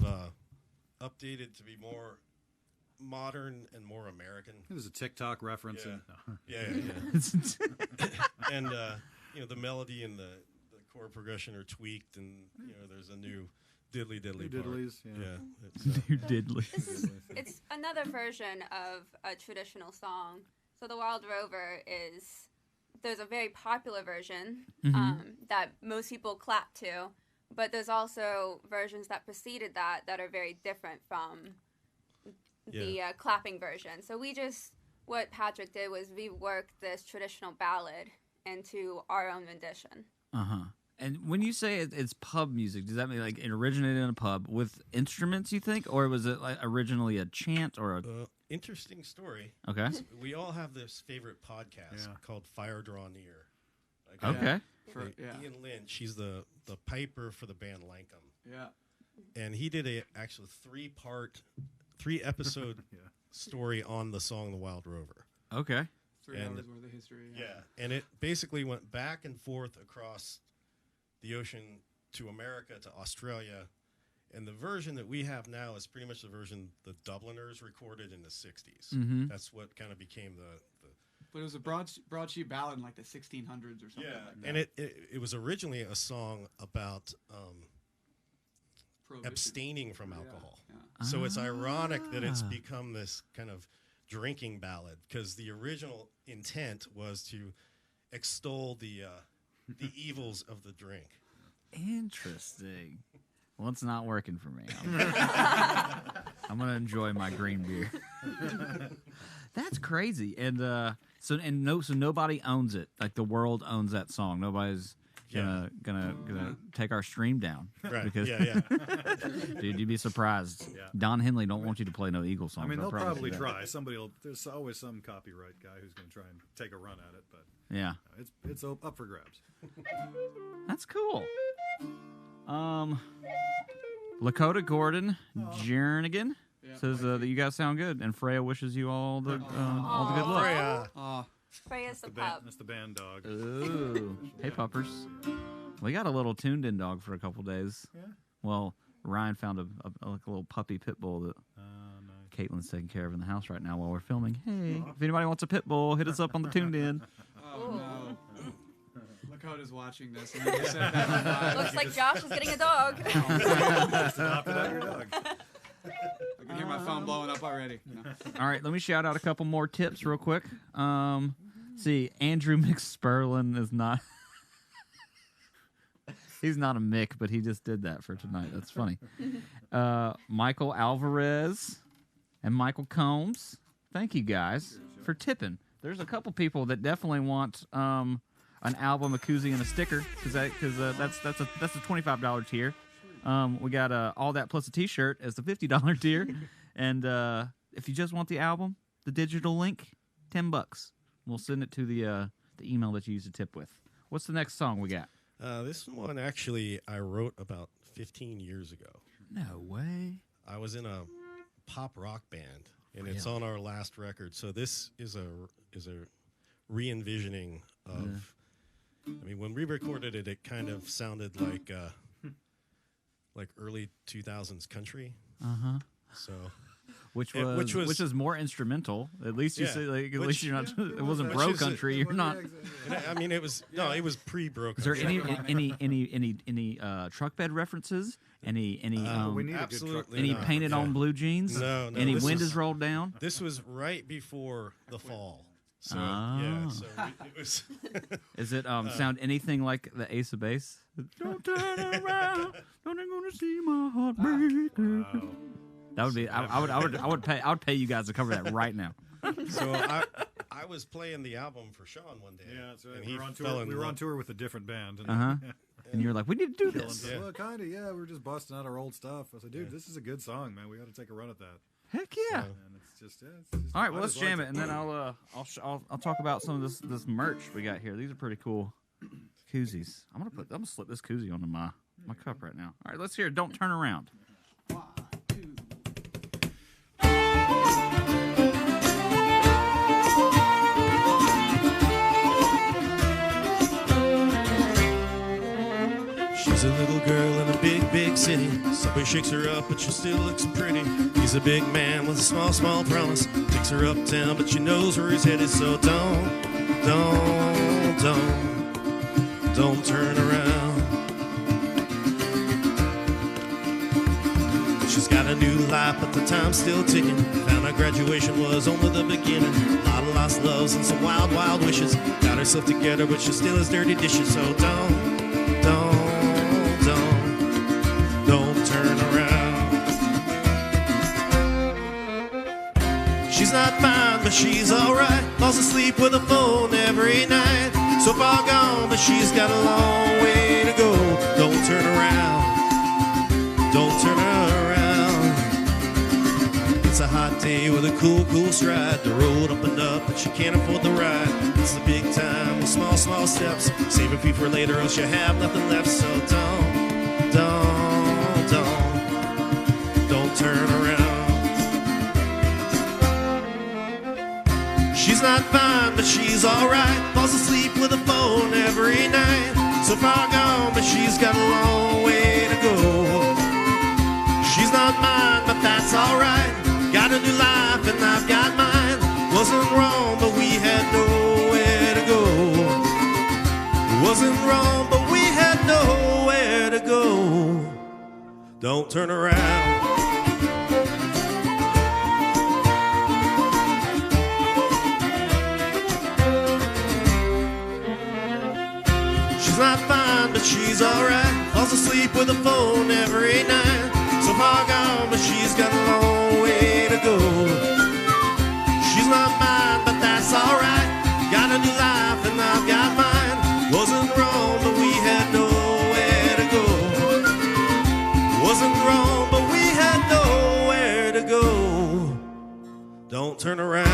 S4: updated to be more modern and more American.
S3: There's a TikTok reference.
S4: Yeah. And the melody and the chord progression are tweaked, and there's a new diddly part.
S3: Diddlies. Yeah.
S1: You diddly.
S5: It's another version of a traditional song. So the Wild Rover there's a very popular version that most people clap to, but there's also versions that preceded that are very different from the clapping version. So what Patrick did was rework this traditional ballad into our own rendition.
S1: And when you say it's pub music, does that mean like it originated in a pub with instruments, you think? Or was it like originally a chant or a...
S4: Interesting story.
S1: Okay.
S4: We all have this favorite podcast called Fire Draw Near.
S1: Okay.
S4: Ian Lynch, he's the piper for the band Lankum.
S6: Yeah.
S4: And he did actually 3-episode story on the song The Wild Rover.
S1: Okay.
S6: 3 hours worth of history.
S4: Yeah. And it basically went back and forth across the ocean to America, to Australia. And the version that we have now is pretty much the version the Dubliners recorded in the 60s.
S1: Mm-hmm.
S4: That's what kind of became the
S6: But it was a broadsheet ballad in like the 1600s or something like that.
S4: And it was originally a song about abstaining from alcohol.
S6: Yeah.
S4: So it's ironic that it's become this kind of drinking ballad, because the original intent was to extol the evils of the drink.
S1: Interesting. Well, it's not working for me. I'm going to enjoy my green beer. That's crazy. And so nobody owns it. Like the world owns that song. Nobody's gonna take our stream down.
S4: Right.
S1: Because, dude, you'd be surprised.
S3: Yeah.
S1: Don Henley don't want you to play no Eagles songs.
S3: I mean,
S1: I'll
S3: they'll
S1: promise
S3: probably
S1: you that.
S3: try. There's always some copyright guy who's going to try and take a run at it, but
S1: Yeah.
S3: it's up for grabs.
S1: That's cool. Lakota Gordon Jernigan says that you guys sound good, and Freya wishes you all the good luck.
S4: Freya.
S5: Freya's the pup.
S3: That's the band dog.
S1: Ooh. Hey, puppers. We got a little tuned-in dog for a couple days.
S3: Yeah.
S1: Well, Ryan found a little puppy pit bull that
S3: Nice.
S1: Caitlin's taking care of in the house right now while we're filming. Hey, if anybody wants a pit bull, hit us up on the tuned-in.
S6: Oh, no. Lakota's watching this. And he said that live.
S5: Looks like Josh is getting a dog.
S3: Just adopted out your dog.
S6: I can hear my phone blowing up already. No.
S1: All right, let me shout out a couple more tips real quick. See, Andrew McSperlin is not... He's not a Mick, but he just did that for tonight. That's funny. Michael Alvarez and Michael Combs. Thank you guys for tipping. There's a couple people that definitely want an album, a koozie, and a sticker because that's a $25 tier. We got all that plus a T-shirt as the $50 tier, and if you just want the album, the digital link, $10. We'll send it to the email that you use to tip with. What's the next song we got?
S4: This one actually I wrote about 15 years ago.
S1: No way.
S4: I was in a pop rock band, and it's on our last record. So this is a re-envisioning of. I mean, when we recorded it, it kind of sounded like early 2000s country.
S1: Uh-huh.
S4: So
S1: which
S4: And-
S1: was more instrumental. At least you
S4: Yeah,
S1: say like at
S4: which-
S1: least you're not.
S3: yeah,
S1: it wasn't
S4: which
S1: bro
S4: is-
S1: country. You're not.
S4: And I mean, it was pre-broke.
S1: Is there any truck bed references? Any
S3: we need a good truck
S4: absolutely
S1: any
S4: not.
S1: painted
S4: Yeah.
S1: on blue jeans?
S4: No,
S1: Any
S4: this
S1: windows
S4: is-
S1: rolled down?
S4: This was right before the fall. So
S1: Ah.
S4: yeah, so it was.
S1: Is it sound anything like the Ace of Base? Don't turn around, don't you gonna see my heart break. That would be. I would pay you guys to cover that right now.
S4: So I was playing the album for Sean one day.
S3: Yeah, that's right.
S4: And
S3: We
S4: he
S3: were on
S4: fell
S3: tour.
S4: in
S3: We were on
S4: love.
S3: tour with a different band. And,
S1: And you're like, we need to do this.
S4: Yeah.
S3: Well, kind of. Yeah, we were just busting out our old stuff. I said, dude, this is a good song, man. We got to take a run at that.
S1: Heck yeah!
S3: And it's just, yeah. It's just,
S1: All right,
S3: I
S1: well let's
S3: just liked
S1: jam it, and then I'll talk about some of this merch we got here. These are pretty cool koozies. I'm gonna slip this koozie onto my cup right now. All right, let's hear it. Don't turn around.
S6: 1, 2.
S4: She's a little girl in a big, big city. Subway shakes her up, but she still looks pretty. He's a big man with a small, small promise. Takes her uptown, but she knows where he's headed. So don't turn around. She's got a new life, but the time's still ticking. Found out graduation was only the beginning. A lot of lost loves and some wild, wild wishes. Got herself together, but she still has dirty dishes. So don't turn around. She's not fine, but she's alright. Falls asleep with a phone every night. So far gone, but she's got a long way to go. Don't turn around. Don't turn around. It's a hot day with a cool, cool stride. The road up and up, but she can't afford the ride. It's the big time with small, small steps. Save a few for later, else you have nothing left. So don't turn around. She's not fine, but she's alright. Falls asleep with a phone every night. So far gone, but she's got a long way to go. She's not mine, but that's alright. Got a new life and I've got mine. Wasn't wrong, but we had nowhere to go. Wasn't wrong, but we had nowhere to go. Don't turn around. She's not fine, but she's alright. Falls asleep with a phone every night. So far gone, but she's got a long way to go. She's not mine, but that's alright. Got a new life and I've got mine. Wasn't wrong, but we had nowhere to go. Wasn't wrong, but we had nowhere to go. Don't turn around.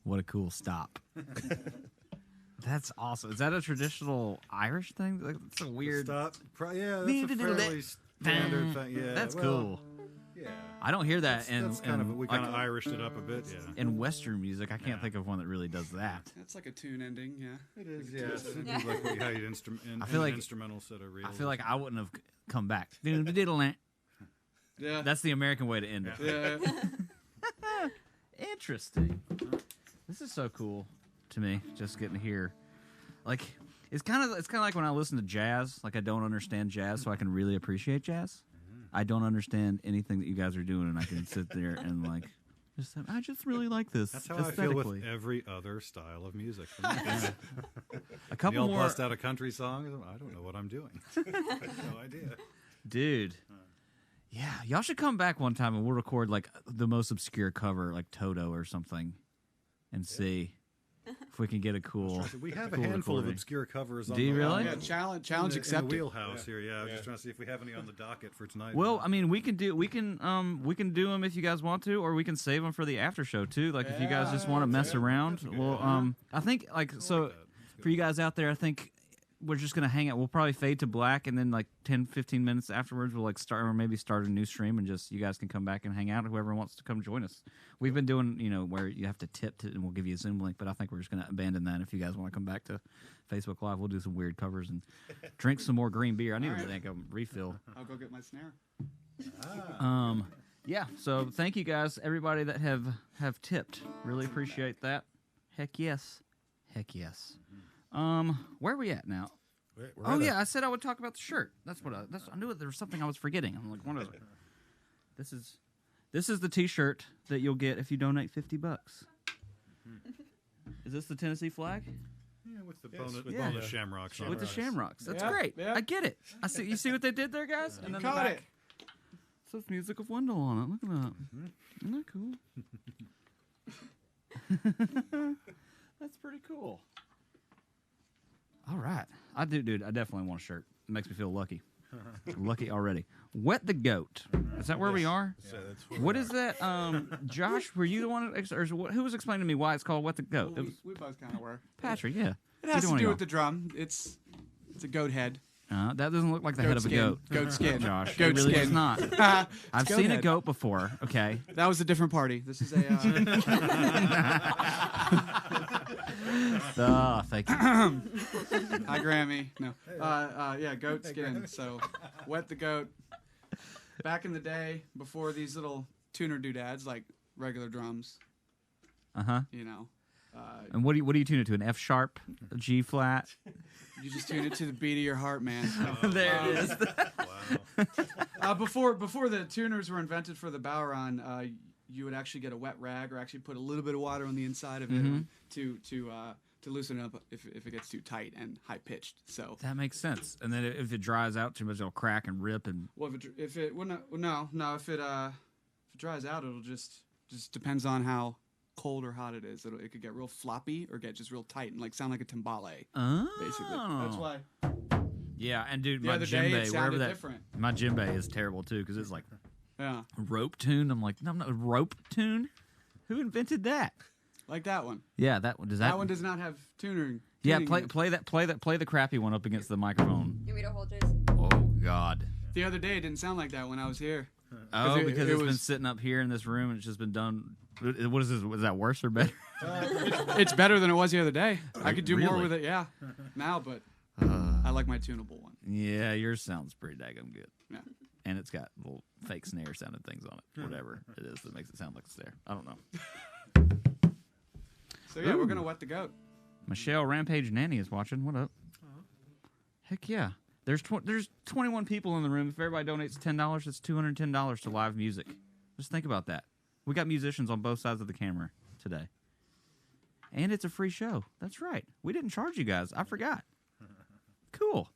S1: What a cool stop. That's awesome. Is that a traditional Irish thing? Like, it's a weird.
S3: Stop. Yeah, that's a fairly standard thing. Yeah,
S1: That's
S3: well,
S1: cool.
S3: Yeah.
S1: I don't hear that
S3: That's kind of, we kind of Irished it up a bit, yeah.
S1: in Western music. I can't think of one that really does that.
S6: That's like a tune ending, yeah.
S3: It is, yeah. It's like what you had
S1: I feel like
S3: instrumental set of real.
S1: I feel like I wouldn't have come back. Diddle-diddle-ant.
S6: Yeah.
S1: That's the American way to end it.
S6: yeah.
S1: Interesting. This is so cool to me. Just getting to hear, like, it's kind of like when I listen to jazz. Like, I don't understand jazz, so I can really appreciate jazz. I don't understand anything that you guys are doing, and I can sit there and like, I just really like this.
S3: That's how I feel with every other style of music.
S1: A
S3: You
S1: couple
S3: all
S1: more,
S3: bust out a country song. I don't know what I'm doing. I have no idea.
S1: dude. Yeah, y'all should come back one time and we'll record like the most obscure cover, like Toto or something, and see if we can get a cool.
S3: We have a
S1: cool
S3: handful of
S1: recording.
S3: obscure covers.
S1: Do you really?
S6: Yeah, challenge
S3: in the
S6: accepted.
S3: wheelhouse here. Yeah, I was just trying to see if we have any on the docket for tonight.
S1: Well, I mean, we can do them if you guys want to, or we can save them for the after show too. Like if you guys just want to mess around, well, I think like so for you guys out there, I think we're just gonna hang out. We'll probably fade to black, and then like 10, 15 minutes afterwards, we'll like start or maybe start a new stream, and just you guys can come back and hang out. Whoever wants to come join us. We've been doing, where you have to tip and we'll give you a Zoom link, but I think we're just gonna abandon that. If you guys want to come back to Facebook Live, we'll do some weird covers and drink some more green beer. I need to think a refill.
S6: I'll go get my snare.
S1: Yeah. So thank you guys, everybody that have tipped. Really appreciate that. Heck yes. Heck yes. Where are we at now? I said I would talk about the shirt. That's what I knew there was something I was forgetting. I'm like, what is it? This is the T-shirt that you'll get if you donate $50. Is this the Tennessee flag?
S3: Yeah, with the bonus shamrocks.
S1: With the shamrocks. That's great. Yep. I get it. You see what they did there, guys?
S6: And then caught it.
S1: It says Music of Wendell on it. Look at that. Isn't that cool? That's pretty cool. All right. I definitely want a shirt. It makes me feel lucky. Lucky already. Wet the Goat. Is that where we are? What is that? Josh, were you the one, who was explaining to me why it's called Wet the Goat?
S6: Well, we both kind of were.
S1: Patrick, yeah.
S6: It has to do with the drum. It's a goat head.
S1: That doesn't look like the head of a goat.
S6: Goat skin.
S1: Josh.
S6: Goat
S1: it really
S6: skin.
S1: does not. I've seen a goat before, okay?
S6: That was a different party. This is a...
S1: Thank you.
S6: Hi, Grammy. No. Yeah, goat skin. So, Wet the Goat. Back in the day, before these little tuner doodads, like regular drums.
S1: Uh-huh.
S6: And
S1: what do you tune it to? An F sharp, a G flat?
S6: You just tune it to the beat of your heart, man.
S1: There it is.
S6: Wow. Before the tuners were invented for the Bowron, you would actually get a wet rag or actually put a little bit of water on the inside of it to loosen it up if it gets too tight and high pitched. So
S1: that makes sense. And then if it dries out too much, it'll crack and rip. And
S6: if it dries out, it'll just depends on how cold or hot it is. It could get real floppy or get just real tight and like sound like a timbale. Basically, that's why.
S1: Yeah, and dude,
S6: my djembe, wherever that,
S1: my djembe is terrible too because it's like rope tune. I'm like, no, rope tune. Who invented that?
S6: Like that one.
S1: Yeah, that one.
S6: That one does not have tuning.
S1: Yeah, play the crappy one up against the microphone.
S5: You want me to hold yours?
S1: Oh God.
S6: The other day it didn't sound like that when I was here.
S1: Oh, because it's been sitting up here in this room and it's just been done. What is this? Was that worse or better?
S6: It's better than it was the other day. I could do more with it, now, but I like my tunable one.
S1: Yeah, yours sounds pretty daggum good.
S6: Yeah.
S1: And it's got little fake snare sounding things on it. Whatever it is that makes it sound like a snare. I don't know.
S6: So yeah, we're going to wet the goat.
S1: Michelle Rampage Nanny is watching. What up? Heck yeah. There's 21 people in the room. If everybody donates $10, it's $210 to live music. Just think about that. We got musicians on both sides of the camera today. And it's a free show. That's right. We didn't charge you guys. I forgot. Cool.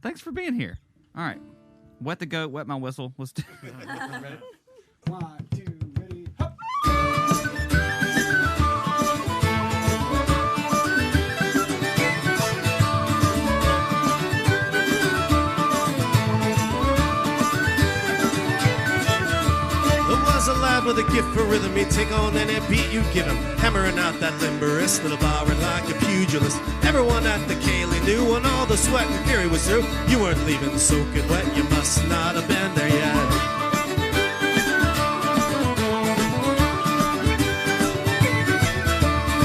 S1: Thanks for being here. All right. Wet the goat, wet my whistle. Let's do
S6: Ready? 1, 2, ready, hop!
S4: A lad with a gift for rhythm, he'd take on any beat you give him, hammering out that limberous little barring like a pugilist. Everyone at the Cayley knew when all the sweat and fury was through, you weren't leaving soaking wet, you must not have been there yet.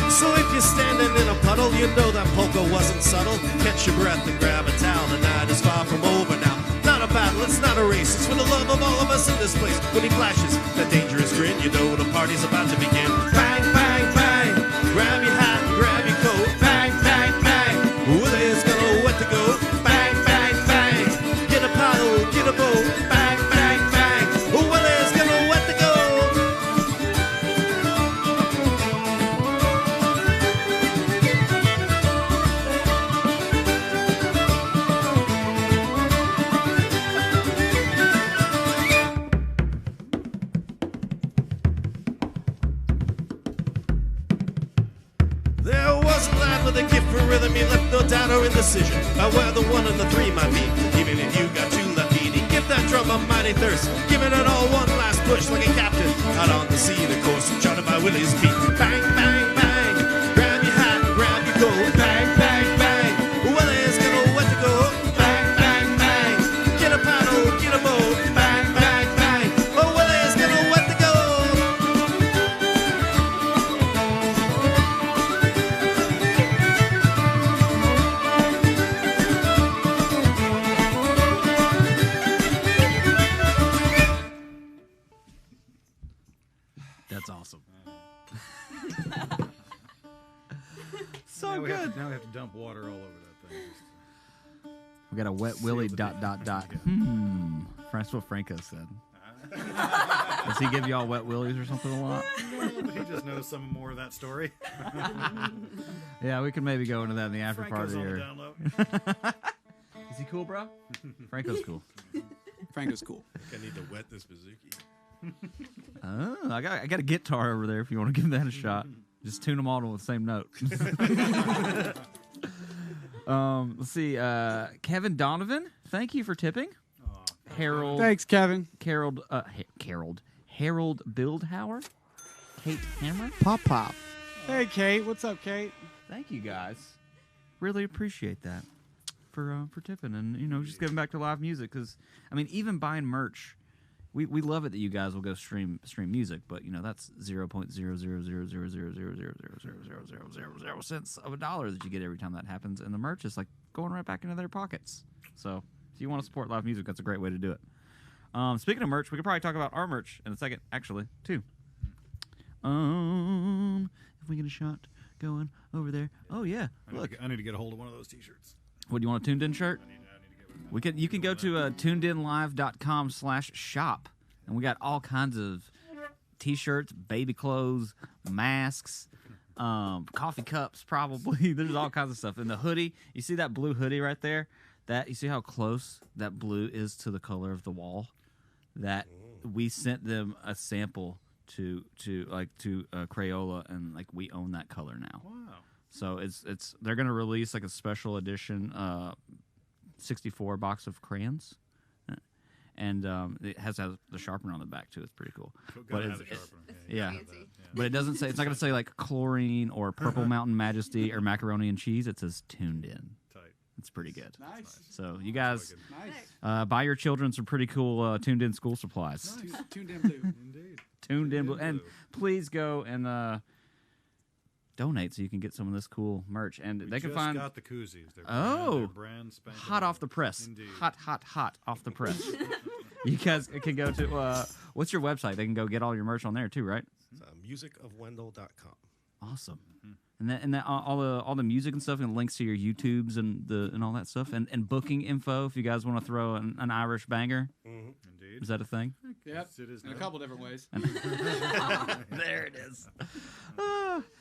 S4: So if you're standing in a puddle, you know that polka wasn't subtle. Catch your breath and grab a towel, the night is far from over now. Not a battle, it's not a race, it's for the love of all of us in this place. When he flashes that dangerous grin, you know the party's about to begin. Bang, bang, bang, grab your hat, grab your coat. Bang, bang, bang, Willie's gonna wet the goat. Bang, bang, bang, get a paddle, get a boat. Bang, bang, bang, Willie's gonna wet the goat. With a gift for rhythm, he left no doubt or indecision about where the 1 and the 3 might be. Even if you got 2 left feet, he'd give that drum a mighty thirst, giving it all one last push like a captain out on the sea. The course charted by Willie's feet. Bang, bang, bang, grab your hat, grab your coat. Bang, bang, bang, Willie's gonna
S1: That's awesome.
S3: So
S1: so good.
S3: Now we have to dump water all over that thing.
S1: We got a wet willy ... That's what Franco said. Does he give y'all wet willies or something a lot?
S3: No, but he just knows some more of that story.
S1: Yeah, we could maybe go into that in the after
S3: Franco's
S1: party.
S3: on the
S1: Or...
S3: download.
S1: Is he cool, bro? Franco's cool.
S6: Franco's cool.
S4: I need to wet this bazooki.
S1: Oh, I got a guitar over there if you want to give that a shot. Just tune them all to the same note. Let's see. Kevin Donovan, thank you for tipping. Harold.
S6: Thanks, Kevin.
S1: Harold Bildhauer. Kate Hammer.
S6: Pop. Hey, Kate. What's up, Kate?
S1: Thank you guys. Really appreciate that for tipping and just giving back to live music because I mean even buying merch. We love it that you guys will go stream music, but that's 0.0000000000000 cents of a dollar that you get every time that happens, and the merch is like going right back into their pockets. So if you want to support live music, that's a great way to do it. Speaking of merch, we could probably talk about our merch in a second, actually, too. If we get a shot going over there. Oh yeah, look.
S3: I need to get a hold of one of those T-shirts.
S1: What do you want, a Tuned In shirt?
S3: I need to get one.
S1: You can go to tunedinlive.com/shop, and we got all kinds of T-shirts, baby clothes, masks, coffee cups. Probably there's all kinds of stuff. And the hoodie, you see that blue hoodie right there? That you see how close that blue is to the color of the wall? That we sent them a sample to Crayola, and like we own that color now.
S3: Wow.
S1: So it's they're gonna release like a special edition 64 box of crayons, and it has the sharpener on the back too. It's pretty cool. But it's, but it doesn't say. It's not gonna say like chlorine or Purple Mountain Majesty or macaroni and cheese. It says Tuned In.
S3: Tight.
S1: It's pretty good.
S6: Nice.
S1: So you guys
S6: Nice.
S1: buy your children some pretty cool Tuned In school supplies.
S6: Tuned in blue.
S3: Indeed.
S1: Tuned In, and please go and donate so you can get some of this cool merch. And they can find
S3: got the koozies. They're
S1: they're
S3: brand spanking
S1: hot off the press.
S3: Indeed.
S1: Hot off the press. You guys can go to what's your website? They can go get all your merch on there too, right?
S4: Musicofwendell.com.
S1: Awesome. And that all the music and stuff and links to your YouTubes and all that stuff and booking info if you guys want to throw an Irish banger.
S3: Indeed.
S1: Is that a thing?
S6: Yep.
S3: It is
S6: In a
S3: now.
S6: couple different ways.
S1: There it is.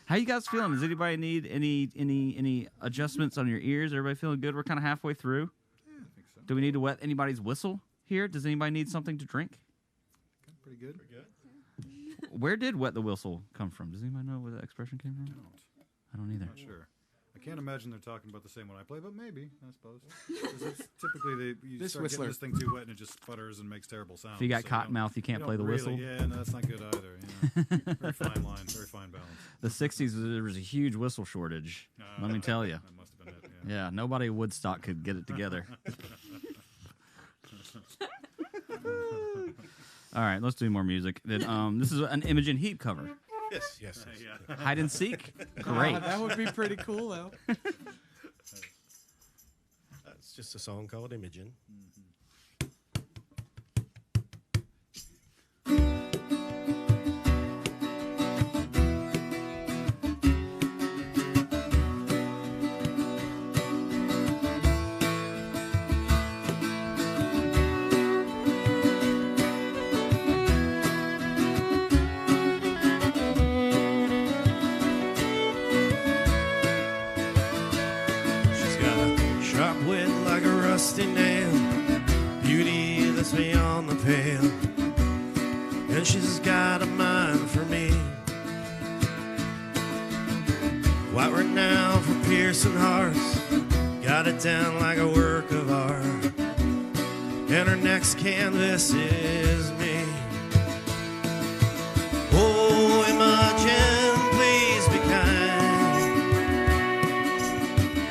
S1: How you guys feeling? Does anybody need any adjustments on your ears? Everybody feeling good? We're kind of halfway through.
S3: Yeah, I think so.
S1: Do we need to wet anybody's whistle here? Does anybody need something to drink?
S3: Pretty good.
S1: Where did wet the whistle come from? Does anybody know where that expression came from? I don't either.
S3: Not sure. I can't imagine they're talking about the same one I play, but maybe, I suppose. 'Cause it's typically, you
S6: This
S3: start
S6: whistler.
S3: getting this thing too wet and it just sputters and makes terrible sounds.
S1: If you got
S3: so
S1: cotton mouth, you can't
S3: don't
S1: play the
S3: really-
S1: whistle.
S3: Yeah, no, that's not good either. Very fine line, very fine balance.
S1: The 60s, there was a huge whistle shortage. Let me tell you.
S3: That must have been it, yeah.
S1: Yeah, nobody at Woodstock could get it together. All right, let's do more music. This is an Imogen Heap cover.
S4: Yes.
S1: Hide and seek? Great.
S6: That would be pretty cool, though.
S4: It's just a song called Imogen. She's got a sharp wit like a rusty nail, beauty that's beyond the pale, and she's got a mind for me. White renowned for piercing hearts, got it down like a work of art, and her next canvas is me. Oh, Imogen, please be kind.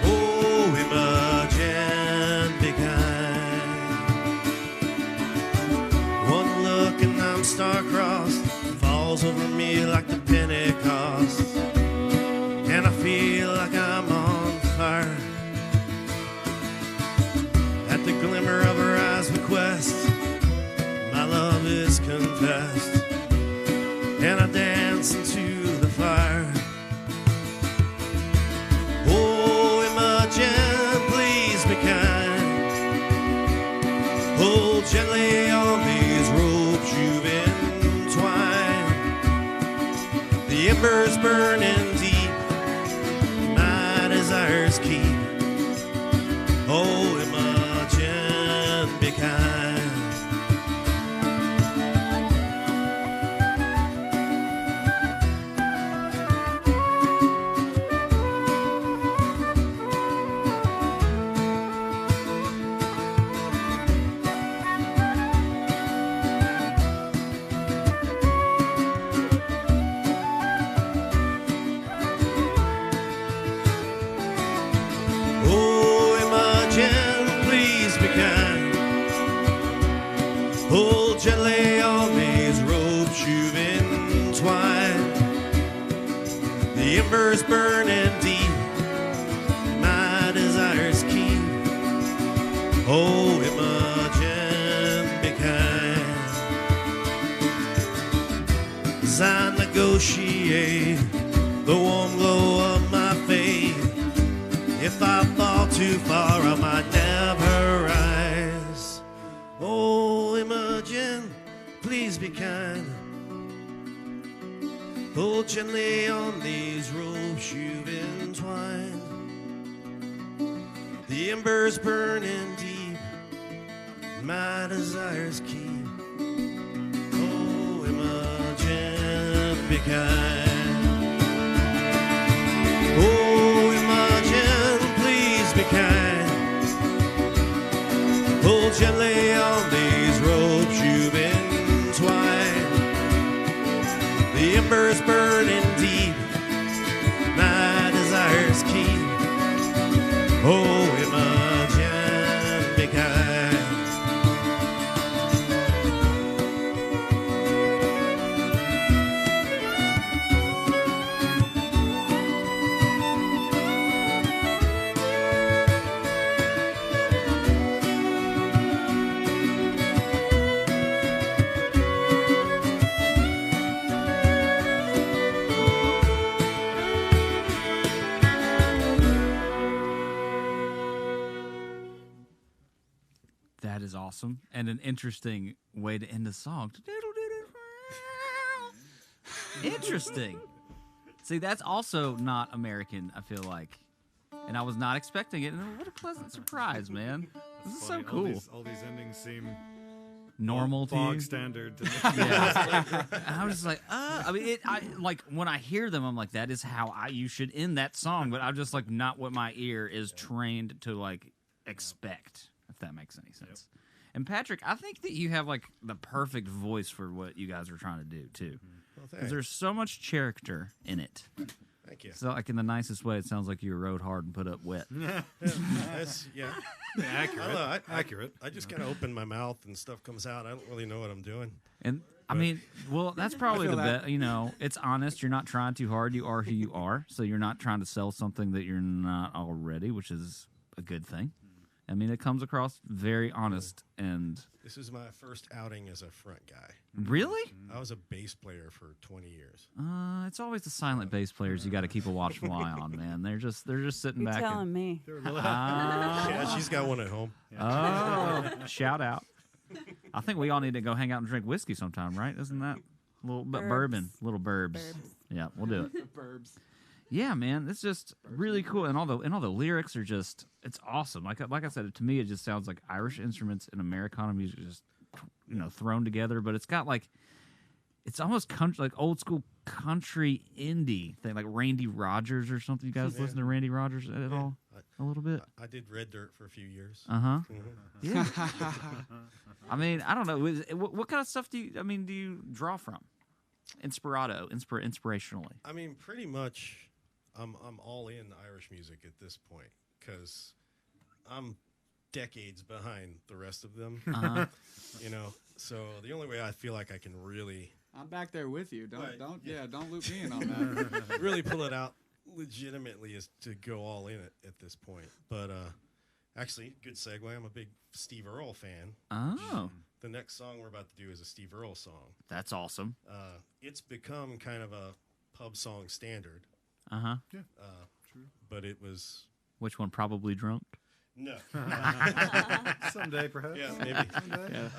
S4: Oh, Imogen, be kind. One look and I'm star-crossed, falls over me like the Pentecost, and I feel like I'm on fire. At the glimmer of her eyes request, my love is confessed, and I dance dance into the fire. Oh, Imogen, please be kind. Hold gently on these ropes you've entwined. The embers burning deep, my desires keep. Oh, Imogen, be kind. Oh, Imogen, please be kind. Hold gently on these ropes you've entwined. The embers burning deep, my desires keep. Oh, Imogen, be kind. As I negotiate the warm glow of my faith, if I fall too far, I might never rise. Oh, Imogen, please be kind. Hold gently on these ropes you've entwined. The embers burning deep, my desires keep. Oh, Imogen, be kind. Oh, Imogen, please be kind. Hold gently on these ropes you've entwined. The embers burning deep, my desires keep. Oh, Imogen, be kind.
S1: That is awesome and an interesting way to end the song. Interesting. See, that's also not American, I feel like. And I was not expecting it. And what a pleasant surprise, man. This is so
S3: Funny,
S1: cool.
S3: All these endings seem
S1: Normal to you?
S3: bog standard to me.
S1: Yeah. And I was just like, I mean, like when I hear them, I'm like, that is how you should end that song. But I'm just like, not what my ear is trained to like expect, if that makes any sense. Yep. And Patrick, I think that you have like the perfect voice for what you guys are trying to do too, because there's so much character in it.
S4: Thank you.
S1: So, like in the nicest way, it sounds like you rode hard and put up wet.
S4: That's, yeah.
S3: Accurate.
S4: I don't know,
S3: Accurate.
S4: I just kind of open my mouth and stuff comes out. I don't really know what I'm doing.
S1: And I mean, well, that's probably the best. You know, it's honest. You're not trying too hard. You are who you are. So you're not trying to sell something that you're not already, which is a good thing. I mean, it comes across very honest. And
S4: this is my first outing as a front guy.
S1: Really?
S4: I was a bass player for 20 years.
S1: It's always the silent bass players you got to keep a watchful eye on, man. They're just sitting
S7: You're
S1: back.
S7: telling me.
S4: Yeah, she's got one at home.
S1: Oh, shout out. I think we all need to go hang out and drink whiskey sometime, right? Isn't that a little bit bourbon? Little burbs. Yeah, we'll do it.
S6: Burbs.
S1: Yeah, man, it's just really cool, and all the lyrics are just, it's awesome. Like I said, to me, it just sounds like Irish instruments and Americana music just, thrown together. But it's got like, it's almost country, like old school country indie thing, like Randy Rogers or something. You guys listen to Randy Rogers at all? A little bit.
S4: I did Red Dirt for a few years.
S1: Yeah. I mean, I don't know. What kind of stuff do you draw from? Inspirationally.
S4: I mean, pretty much. I'm all in Irish music at this point because I'm decades behind the rest of them. So the only way I feel like I can really
S6: I'm back there with you. Don't loop me in on that.
S4: really pull it out legitimately is to go all in at this point. But actually, good segue. I'm a big Steve Earle fan.
S1: Oh.
S4: the next song we're about to do is a Steve Earle song.
S1: That's awesome.
S4: It's become kind of a pub song standard.
S1: Uh-huh.
S3: Yeah.
S4: True. But it was...
S1: Which one? Probably Drunk?
S4: No.
S3: Someday, perhaps.
S4: Yeah, maybe.
S3: Someday.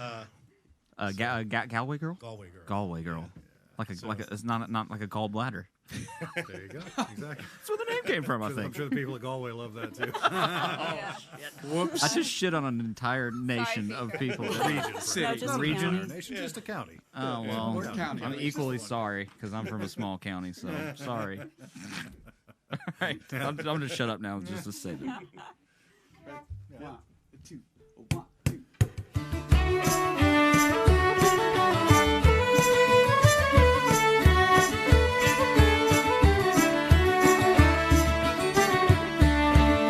S1: Galway Girl?
S4: Galway Girl.
S1: Galway Girl. It's not like a gallbladder.
S3: There you go. Exactly.
S1: That's where the name came from, I
S3: I'm
S1: think.
S3: sure the people at Galway love that too.
S5: Yeah.
S1: Whoops. I just shit on an entire nation
S5: Sorry,
S1: of
S5: Peter.
S1: people.
S3: Region.
S7: No, just a
S1: Region?
S7: county.
S3: Nation, just a county.
S1: Oh, well,
S6: Or county.
S1: I'm equally sorry because I'm from a small county, so sorry. All right. I'm going to shut up now just to say that.
S6: 1, 2, 1, 2.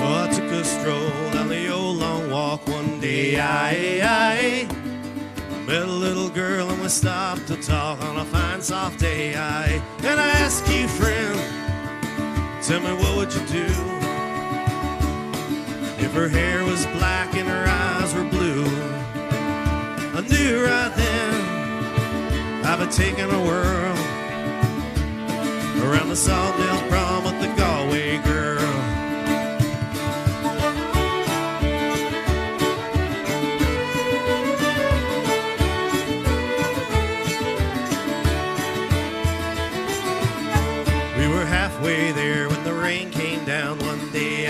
S4: Oh, I took a stroll down the old long walk one day. I met a little girl and we stopped to talk on a fine soft day. And I asked you, friend, tell me what would you do if her hair was black and her eyes were blue? I knew right then I'd be taking a whirl around the Sawdale prom with the Galway Girl. We were halfway there when the rain came down one day.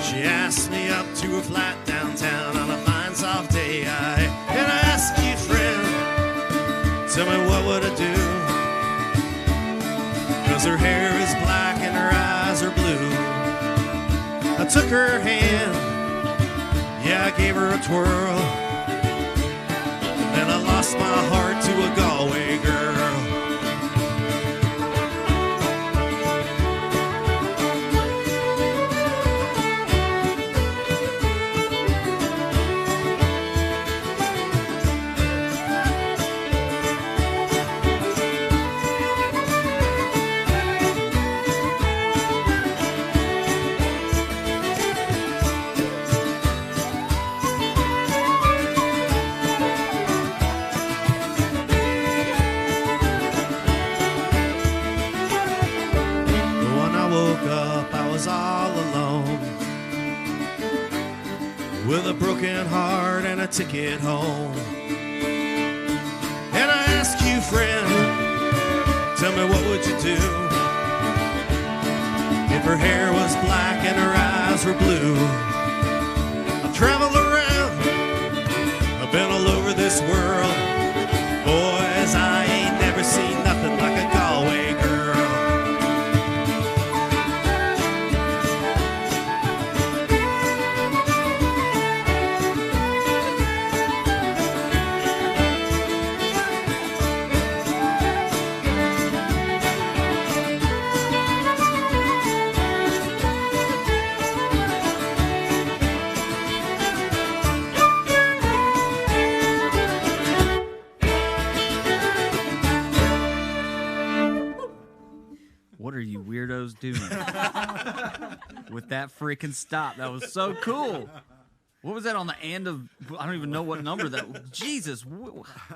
S4: She asked me up to her flat downtown on a fine soft day. And I asked you, friend, tell me what would I do? 'Cause her hair is black and her eyes are blue. I took her hand, yeah, I gave her a twirl, and then I lost my heart to a Galway girl. All alone with a broken heart and a ticket home. And I ask you, friend, tell me what would you do if her hair was black and her eyes were blue? I've traveled around, I've been all over this world. Boys, I ain't never seen nothing like a Galway girl.
S1: What are you weirdos doing with that freaking stop? That was so cool. What was that on the end of? I don't even know what number that. Jesus.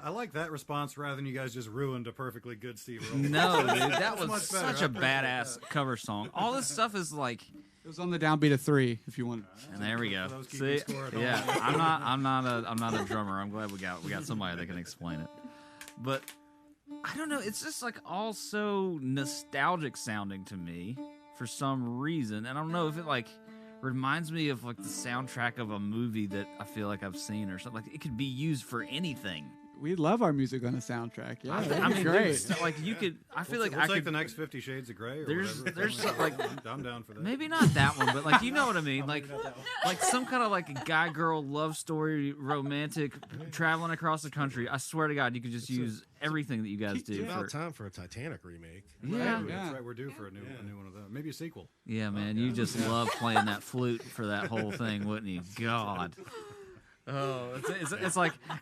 S3: I like that response rather than you guys just ruined a perfectly good Steve Earle.
S1: No, dude, that was
S3: much better.
S1: such a badass cover song. All this stuff is like,
S6: It was on the downbeat of 3, if you want.
S1: and there we go.
S3: Those keeping
S1: See,
S3: score at home.
S1: yeah, I'm not a drummer. I'm glad we got somebody that can explain it. But I don't know. It's just like all so nostalgic sounding to me for some reason, and I don't know if it like reminds me of like the soundtrack of a movie that I feel like I've seen or something. Like it could be used for anything.
S6: We love our music on the soundtrack. Yeah,
S1: I mean,
S6: great.
S1: there's, like you could. I feel like
S3: We'll
S1: I
S3: take
S1: could.
S3: the next 50 Shades of Grey or
S1: There's-
S3: whatever.
S1: there's some, like-
S3: I'm down for that.
S1: Maybe not that one, but like you know what I mean, like some kind of like a guy girl love story, romantic, traveling across the country. I swear to God, you could just use everything that you guys
S4: It's
S1: do.
S4: about
S1: For,
S4: time for a Titanic remake.
S1: yeah,
S3: Right,
S6: Yeah.
S3: That's right. We're due for a new one of those. Maybe a sequel.
S1: yeah, man, you just love playing that flute for that whole thing, wouldn't you? God. Oh,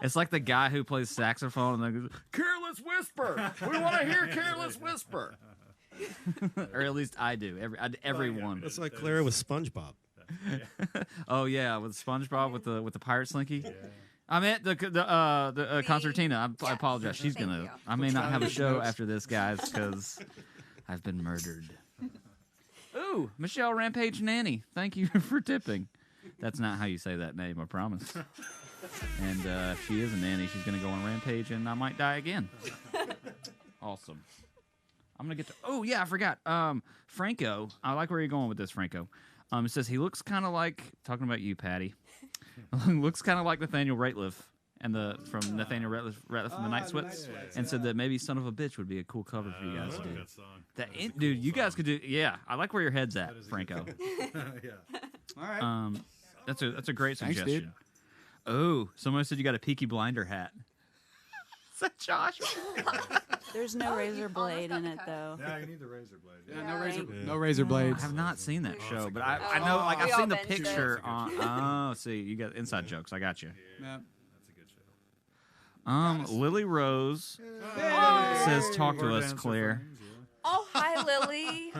S1: it's like the guy who plays saxophone and then goes, "Careless Whisper. We want to hear Careless Whisper." Or at least I do. Everyone.
S4: It's like Clara with SpongeBob.
S1: Oh yeah, with SpongeBob with the pirate slinky. I meant the concertina. I apologize. She's
S5: Thank
S1: gonna.
S5: you.
S1: I may not have a show
S6: Notes.
S1: after this, guys, because I've been murdered. Ooh, Michelle Rampage Nanny. Thank you for tipping. That's not how you say that name, I promise. And if she is a nanny, she's gonna go on Rampage, and I might die again. Awesome. I'm gonna get to. Oh yeah, I forgot. Franco. I like where you're going with this, Franco. It says he looks kind of like talking about you, Patty. Looks kind of like Nathaniel Rateliff and from Nathaniel Rateliff from the Night Sweats, and said that maybe "Son of a Bitch" would be a cool cover for you guys to do.
S3: That song.
S1: Dude, you guys could do. Yeah, I like where your head's at, Franco.
S3: Yeah.
S6: All right.
S1: That's a great
S6: Thanks,
S1: suggestion.
S6: dude.
S1: Oh, someone said you got a Peaky Blinder hat. Is that Josh?
S7: There's no razor
S5: almost
S7: blade
S5: got
S7: in
S5: the
S7: it
S5: cut.
S7: though.
S3: Yeah, you need the razor blade.
S6: Yeah,
S7: Yeah.
S6: no razor blades.
S1: I have not seen that show,
S3: a
S1: but
S3: good
S1: I know, like,
S5: We
S1: I've
S5: all
S1: seen the
S5: binged it.
S1: picture on. Oh, see, you got inside jokes. I got you.
S6: Yeah.
S3: That's a good show.
S1: Lily Rose says, "Talk to us, Claire."
S5: Oh, hi, Lily.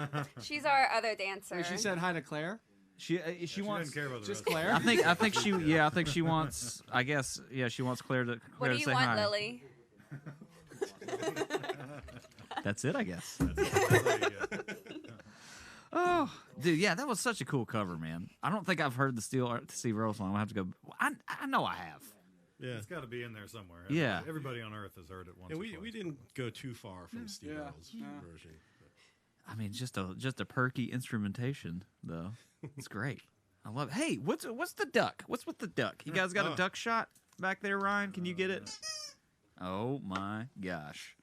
S5: She's our other dancer.
S6: Wait, she said hi to Claire.
S1: She
S3: She
S1: wants.
S3: didn't care about the
S6: Just
S3: rest.
S6: Claire.
S1: I think she wants. I guess she wants Claire to
S5: what do you
S1: say
S5: want,
S1: hi.
S5: Lily?
S1: That's it, I guess.
S3: Yeah.
S1: Oh, dude, yeah, that was such a cool cover, man. I don't think I've heard the Steve Earle song. I'll have to go. I know I have.
S4: Yeah.
S3: It's got to be in there somewhere.
S1: Yeah.
S3: Everybody on Earth has heard it once.
S4: And
S3: or
S4: we
S3: twice.
S4: didn't go too far from Steve
S6: Yeah.
S4: Earle's
S6: Yeah.
S4: version.
S1: I mean, just a perky instrumentation, though. It's great. I love it. Hey, what's the duck? What's with the duck? You guys got a duck shot back there, Ryan? Can you get it? Oh my gosh.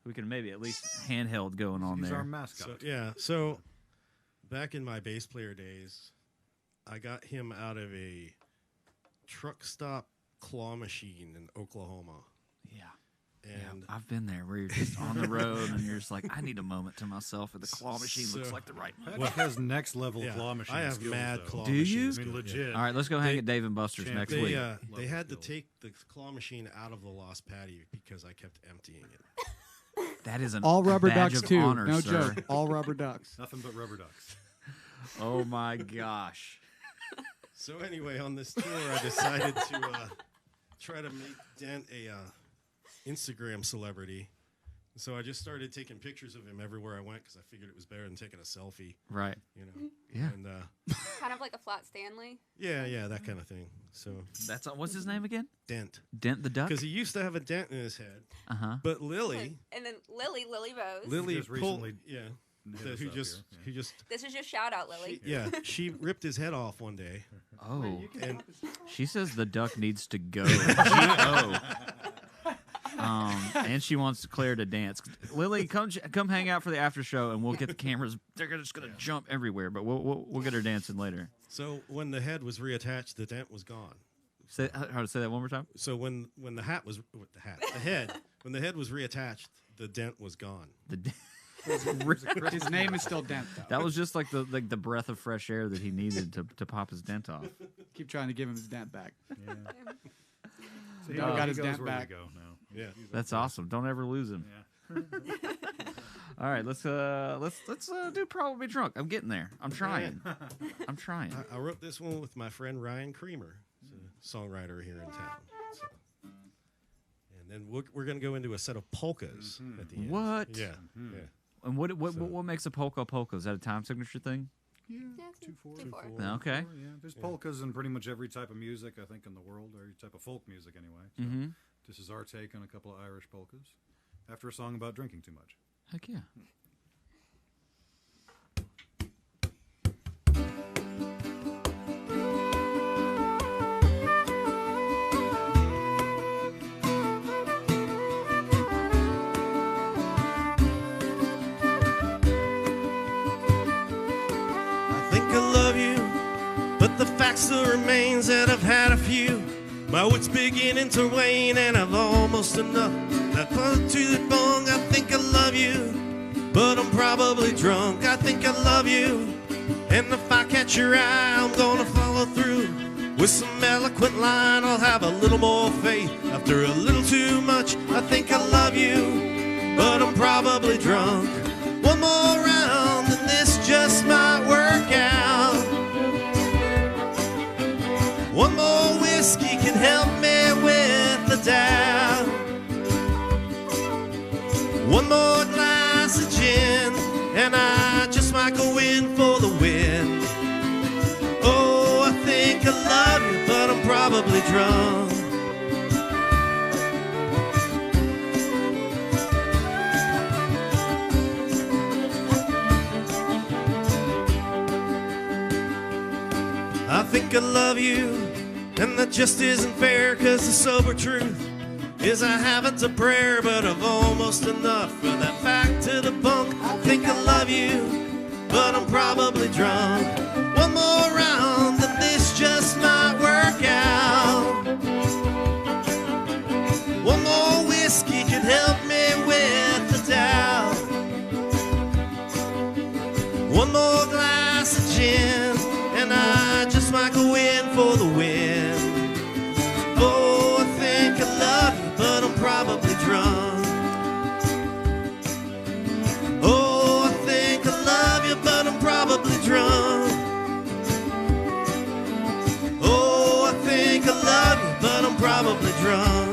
S1: We can maybe at least handheld going on
S3: He's
S1: there.
S3: our mascot.
S4: So back in my bass player days, I got him out of a truck stop claw machine in Oklahoma.
S1: Yeah.
S4: And
S1: I've been there where you're just on the road and you're just like, I need a moment to myself, and the claw machine looks
S4: So-
S1: like the right moment.
S3: What has next level
S4: yeah,
S3: claw machine
S4: I have
S3: skills,
S4: mad
S3: though.
S4: claw
S1: Do you?
S4: machines.
S3: I mean,
S4: good,
S3: legit.
S1: All right, let's go hang at Dave and Buster's
S3: Champ-
S1: next
S4: They
S1: week.
S4: they had to
S3: skills.
S4: take the claw machine out of the lost patty because I kept emptying it.
S1: That is an
S6: All rubber
S1: badge
S6: ducks
S1: of
S6: too.
S1: honor,
S6: No
S1: sir.
S6: joke. All rubber ducks.
S3: Nothing but rubber ducks.
S1: Oh my gosh.
S4: So anyway, on this tour, I decided to try to make Dent a Instagram celebrity. So I just started taking pictures of him everywhere I went because I figured it was better than taking a selfie,
S1: Right.
S4: you know.
S1: Yeah.
S4: And
S5: Kind of like a flat Stanley.
S4: yeah, that kind of thing. So
S1: That's what's his name again?
S4: Dent,
S1: Dent the duck.
S4: because he used to have a dent in his head,
S1: Uh-huh.
S4: but Lily
S5: And then Lily Rose.
S4: Lily
S3: just
S4: pulled,
S3: recently
S4: yeah,
S3: hit
S4: that
S3: us
S4: who
S3: up
S4: just
S3: here, yeah.
S4: who just
S5: This is your shout out, Lily.
S4: she ripped his head off one day,
S1: Oh,
S4: and
S1: she says the duck needs to go. G-O. And she wants Claire to dance. Lily, come hang out for the after show, and we'll get the cameras. They're just gonna jump everywhere, but we'll get her dancing later.
S4: so when the head was reattached, the dent was gone.
S1: Say how to say that one more time.
S4: So when the head when the head was reattached, the dent was gone.
S6: His name is still Dent, though.
S1: That was just like the breath of fresh air that he needed to pop his dent off.
S6: Keep trying to give him his dent back.
S3: Yeah. So
S6: Dog got his
S3: goes
S6: dent
S3: where we
S6: back.
S3: go now.
S4: Yeah.
S1: That's awesome. Don't ever lose him.
S3: Yeah.
S1: All right, let's do Probably Drunk. I'm getting there. I'm trying. I'm trying.
S4: I wrote this one with my friend Ryan Creamer, he's a songwriter here in town. So. And then we're going to go into a set of polkas at the end.
S1: What?
S4: Yeah. Yeah.
S1: And what makes a polka polka? Is that a time signature thing?
S3: Yeah,
S5: Yeah,
S3: 2/4.
S5: 2/4.
S1: Okay.
S3: Yeah, there's polkas in pretty much every type of music, I think, in the world, or every type of folk music anyway. So
S1: Mm-hmm.
S3: this is our take on a couple of Irish polkas after a song about drinking too much.
S1: Heck yeah.
S4: I think I love you, but the fact still remains that I've had a few. My wits beginning to wane, and I've almost enough. That put to the bong. I think I love you, but I'm probably drunk. I think I love you, and if I catch your eye, I'm gonna follow through with some eloquent line. I'll have a little more faith after a little too much. I think I love you, but I'm probably drunk. One more round, and this just might work out. One more whiskey can help me probably drunk. I think I love you, and that just isn't fair, 'cause the sober truth is I haven't a prayer, but I've almost enough for that fact to debunk. I think I love you, but I'm probably drunk. One more round and this just might work out. One more whiskey could help me with the doubt. One more glass of gin and I just might go in for the win. Oh, I think I love you, but I'm probably drunk. Oh, I think I love you, but I'm probably drunk. Oh, I think I love you, but I'm probably drunk.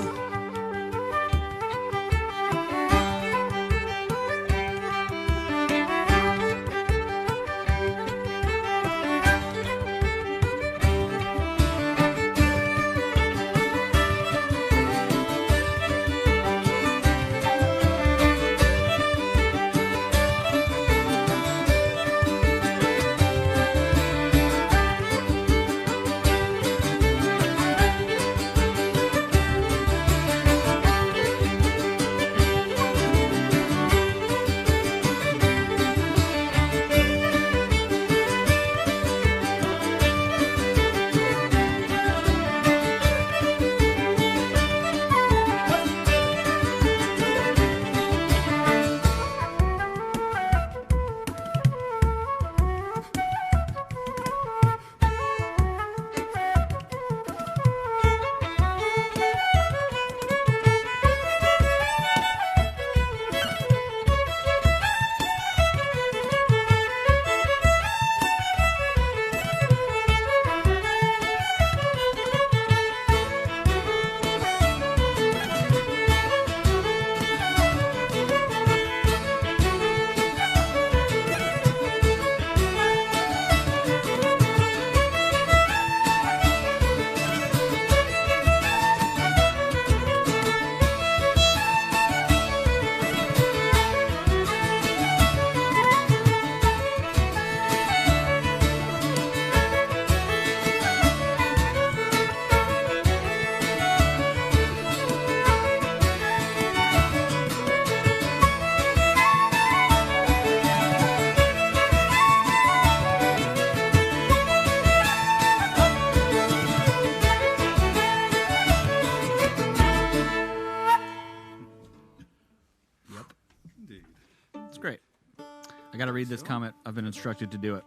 S1: I got to read this comment. I've been instructed to do it.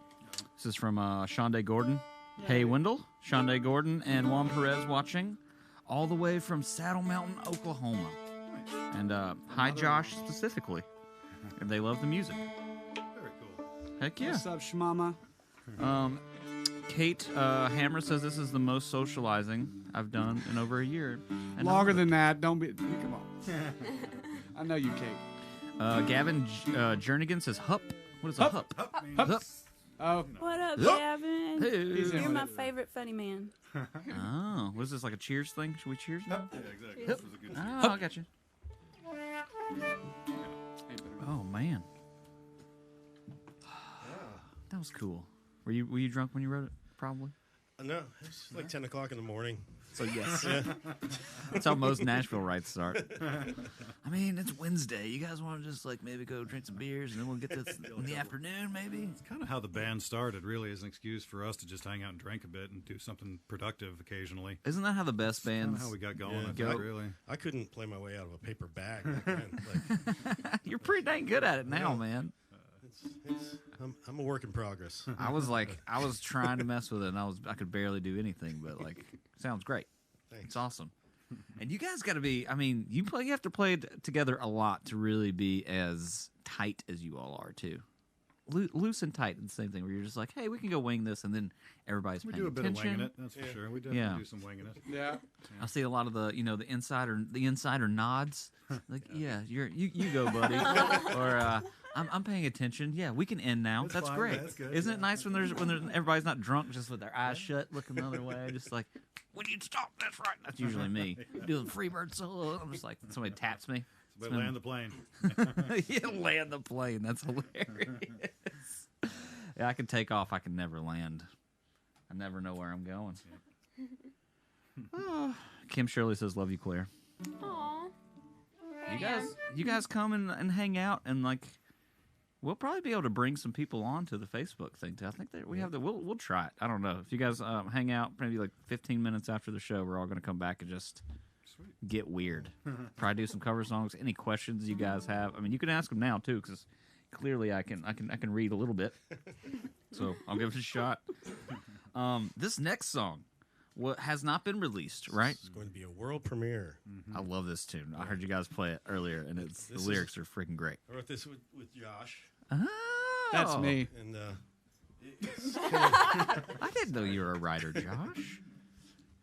S1: This is from Shonda Gordon. Hey, Wendell, Shonda Gordon, and Juan Perez watching all the way from Saddle Mountain, Oklahoma. And hi, Josh, specifically. And they love the music.
S3: Very cool.
S1: Heck yeah.
S6: What's up, Shmama?
S1: Kate Hammer says this is the most socializing I've done in over a year. And
S6: Longer than that. Don't be. Come on. I know you, Kate.
S1: Gavin Jernigan says hup. What is a hup?
S6: Hup. Oh.
S7: What up,
S1: Yup.
S7: Gavin?
S1: Hey.
S6: He's in
S7: You're
S6: with
S7: my
S6: it.
S7: favorite funny man.
S1: Oh, was this like a cheers thing? Should we cheers now?
S3: Yeah, exactly. This was a good
S1: Oh, I got you. Oh man, that was cool. Were you drunk when you wrote it? Probably.
S4: No, it's like 10 o'clock in the morning.
S1: So yes,
S4: Yeah.
S1: that's how most Nashville rights start. I mean, it's Wednesday. You guys want to just like maybe go drink some beers and then we'll get this in the afternoon, maybe.
S3: It's kind of how the band started, really, as an excuse for us to just hang out and drink a bit and do something productive occasionally.
S1: Isn't that how the best
S3: Kind
S1: bands?
S3: of how we got going,
S4: Yeah.
S3: I think,
S1: Go.
S3: really.
S4: I couldn't play my way out of a paper bag back then. Like,
S1: You're pretty dang good at it now, man.
S4: I'm a work in progress.
S1: I was trying to mess with it, and I could barely do anything, but like, sounds great.
S4: Thanks.
S1: It's awesome. And you guys got to be. I mean, you have to play together a lot to really be as tight as you all are too. Loose and tight, the same thing. Where you're just like, hey, we can go wing this, and then everybody's
S3: We
S1: paying
S3: do a bit
S1: attention.
S3: of winging it, that's for sure. We definitely
S1: Yeah.
S3: do some winging it.
S6: Yeah.
S1: I see a lot of the the insider nods. Like, yeah, you go, buddy. Or I'm paying attention. Yeah, we can end now.
S3: It's
S1: That's
S3: fine.
S1: great.
S3: That's good,
S1: Isn't
S3: yeah.
S1: it nice when everybody's not drunk, just with their eyes shut, looking the other way, just like, we need to stop. That's right. That's usually me doing Freebird solo. I'm just like, somebody taps me.
S3: But land the plane.
S1: Yeah, land the plane. That's hilarious. Yeah, I can take off. I can never land. I never know where I'm going. Oh, Kim Shirley says, "Love you, Claire."
S5: Aw.
S1: You guys come and hang out, and like, we'll probably be able to bring some people on to the Facebook thing too. I think that we have the. We'll try it. I don't know if you guys hang out maybe like 15 minutes after the show. We're all going to come back and just get weird. Probably do some cover songs. Any questions you guys have? I mean, you can ask them now too, because clearly I can read a little bit. So I'll give it a shot. This next song has not been released, right?
S4: It's going to be a world premiere.
S1: I love this tune. I heard you guys play it earlier, and the lyrics are freaking great.
S4: I wrote this with Josh.
S1: Oh,
S6: That's me.
S4: And
S1: I didn't know you were a writer, Josh.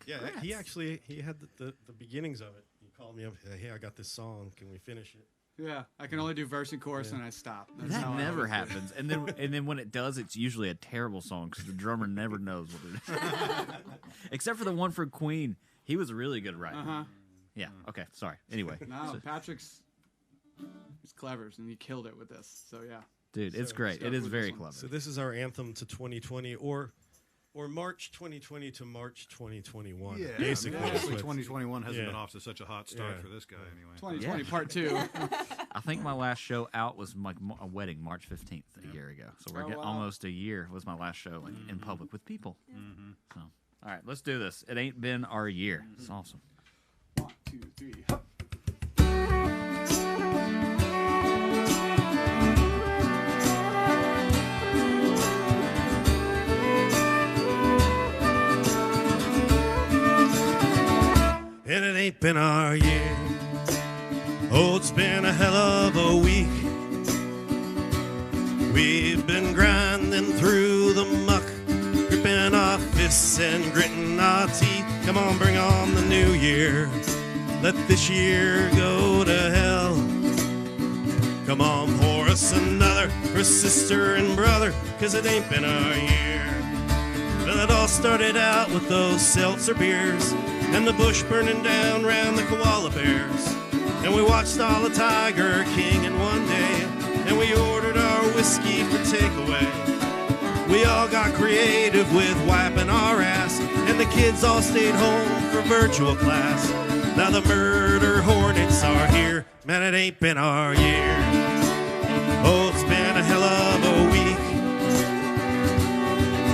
S4: yeah, he actually had the beginnings of it. He called me up. Hey, I got this song. Can we finish it?
S6: Yeah, I can only do verse and chorus, and I stop. That's
S1: That
S6: how I
S1: never
S6: always do it.
S1: happens, and then when it does, it's usually a terrible song because the drummer never knows what it is. Except for the one for Queen, he was a really good writer.
S6: Uh-huh.
S1: Yeah. Okay. Sorry. Anyway,
S6: No,
S1: So-
S6: Patrick's he's clever, and he killed it with this. So yeah.
S1: dude, it's great. It is very clever.
S4: So this is our anthem to 2020, or March 2020 to March 2021.
S3: Yeah,
S4: basically.
S3: Obviously,
S4: But
S3: 2021 hasn't
S4: Yeah.
S3: been off to such a hot start
S4: Yeah.
S3: for this guy, anyway.
S6: 2020
S1: Yeah.
S6: part 2.
S1: I think my last show out was like a wedding, March 15th, a year ago. So we're
S6: Oh,
S1: getting
S6: wow.
S1: almost a year was my last show like, in public with people. So, all right, let's do this. It ain't been our year. It's awesome.
S6: 1, 2, 3. Hup.
S4: and it ain't been our year. Oh, it's been a hell of a week. We've been grinding through the muck, gripping our fists and gritting our teeth. Come on, bring on the new year. Let this year go to hell. Come on, pour us another for sister and brother, 'cause it ain't been our year. Well, it all started out with those seltzer beers and the bush burning down round the koala bears. And we watched all the Tiger King in one day, and we ordered our whiskey for takeaway. We all got creative with wiping our ass, and the kids all stayed home for virtual class. Now the murder hornets are here, man, it ain't been our year. Oh, it's been a hell of a week.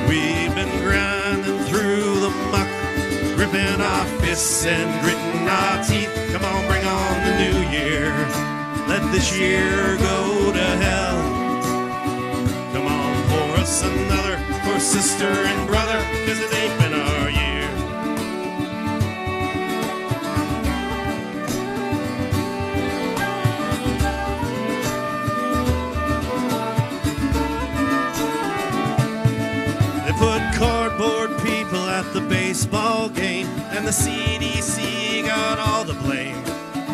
S4: We've been grinding through the muck, gripping our fists and gritting our teeth. Come on, bring on the new year. Let this year go to hell. Come on, pour us another for sister and brother, 'cause it ain't been our year. They put cardboard people at the baseball game, and the CDC got all the blame.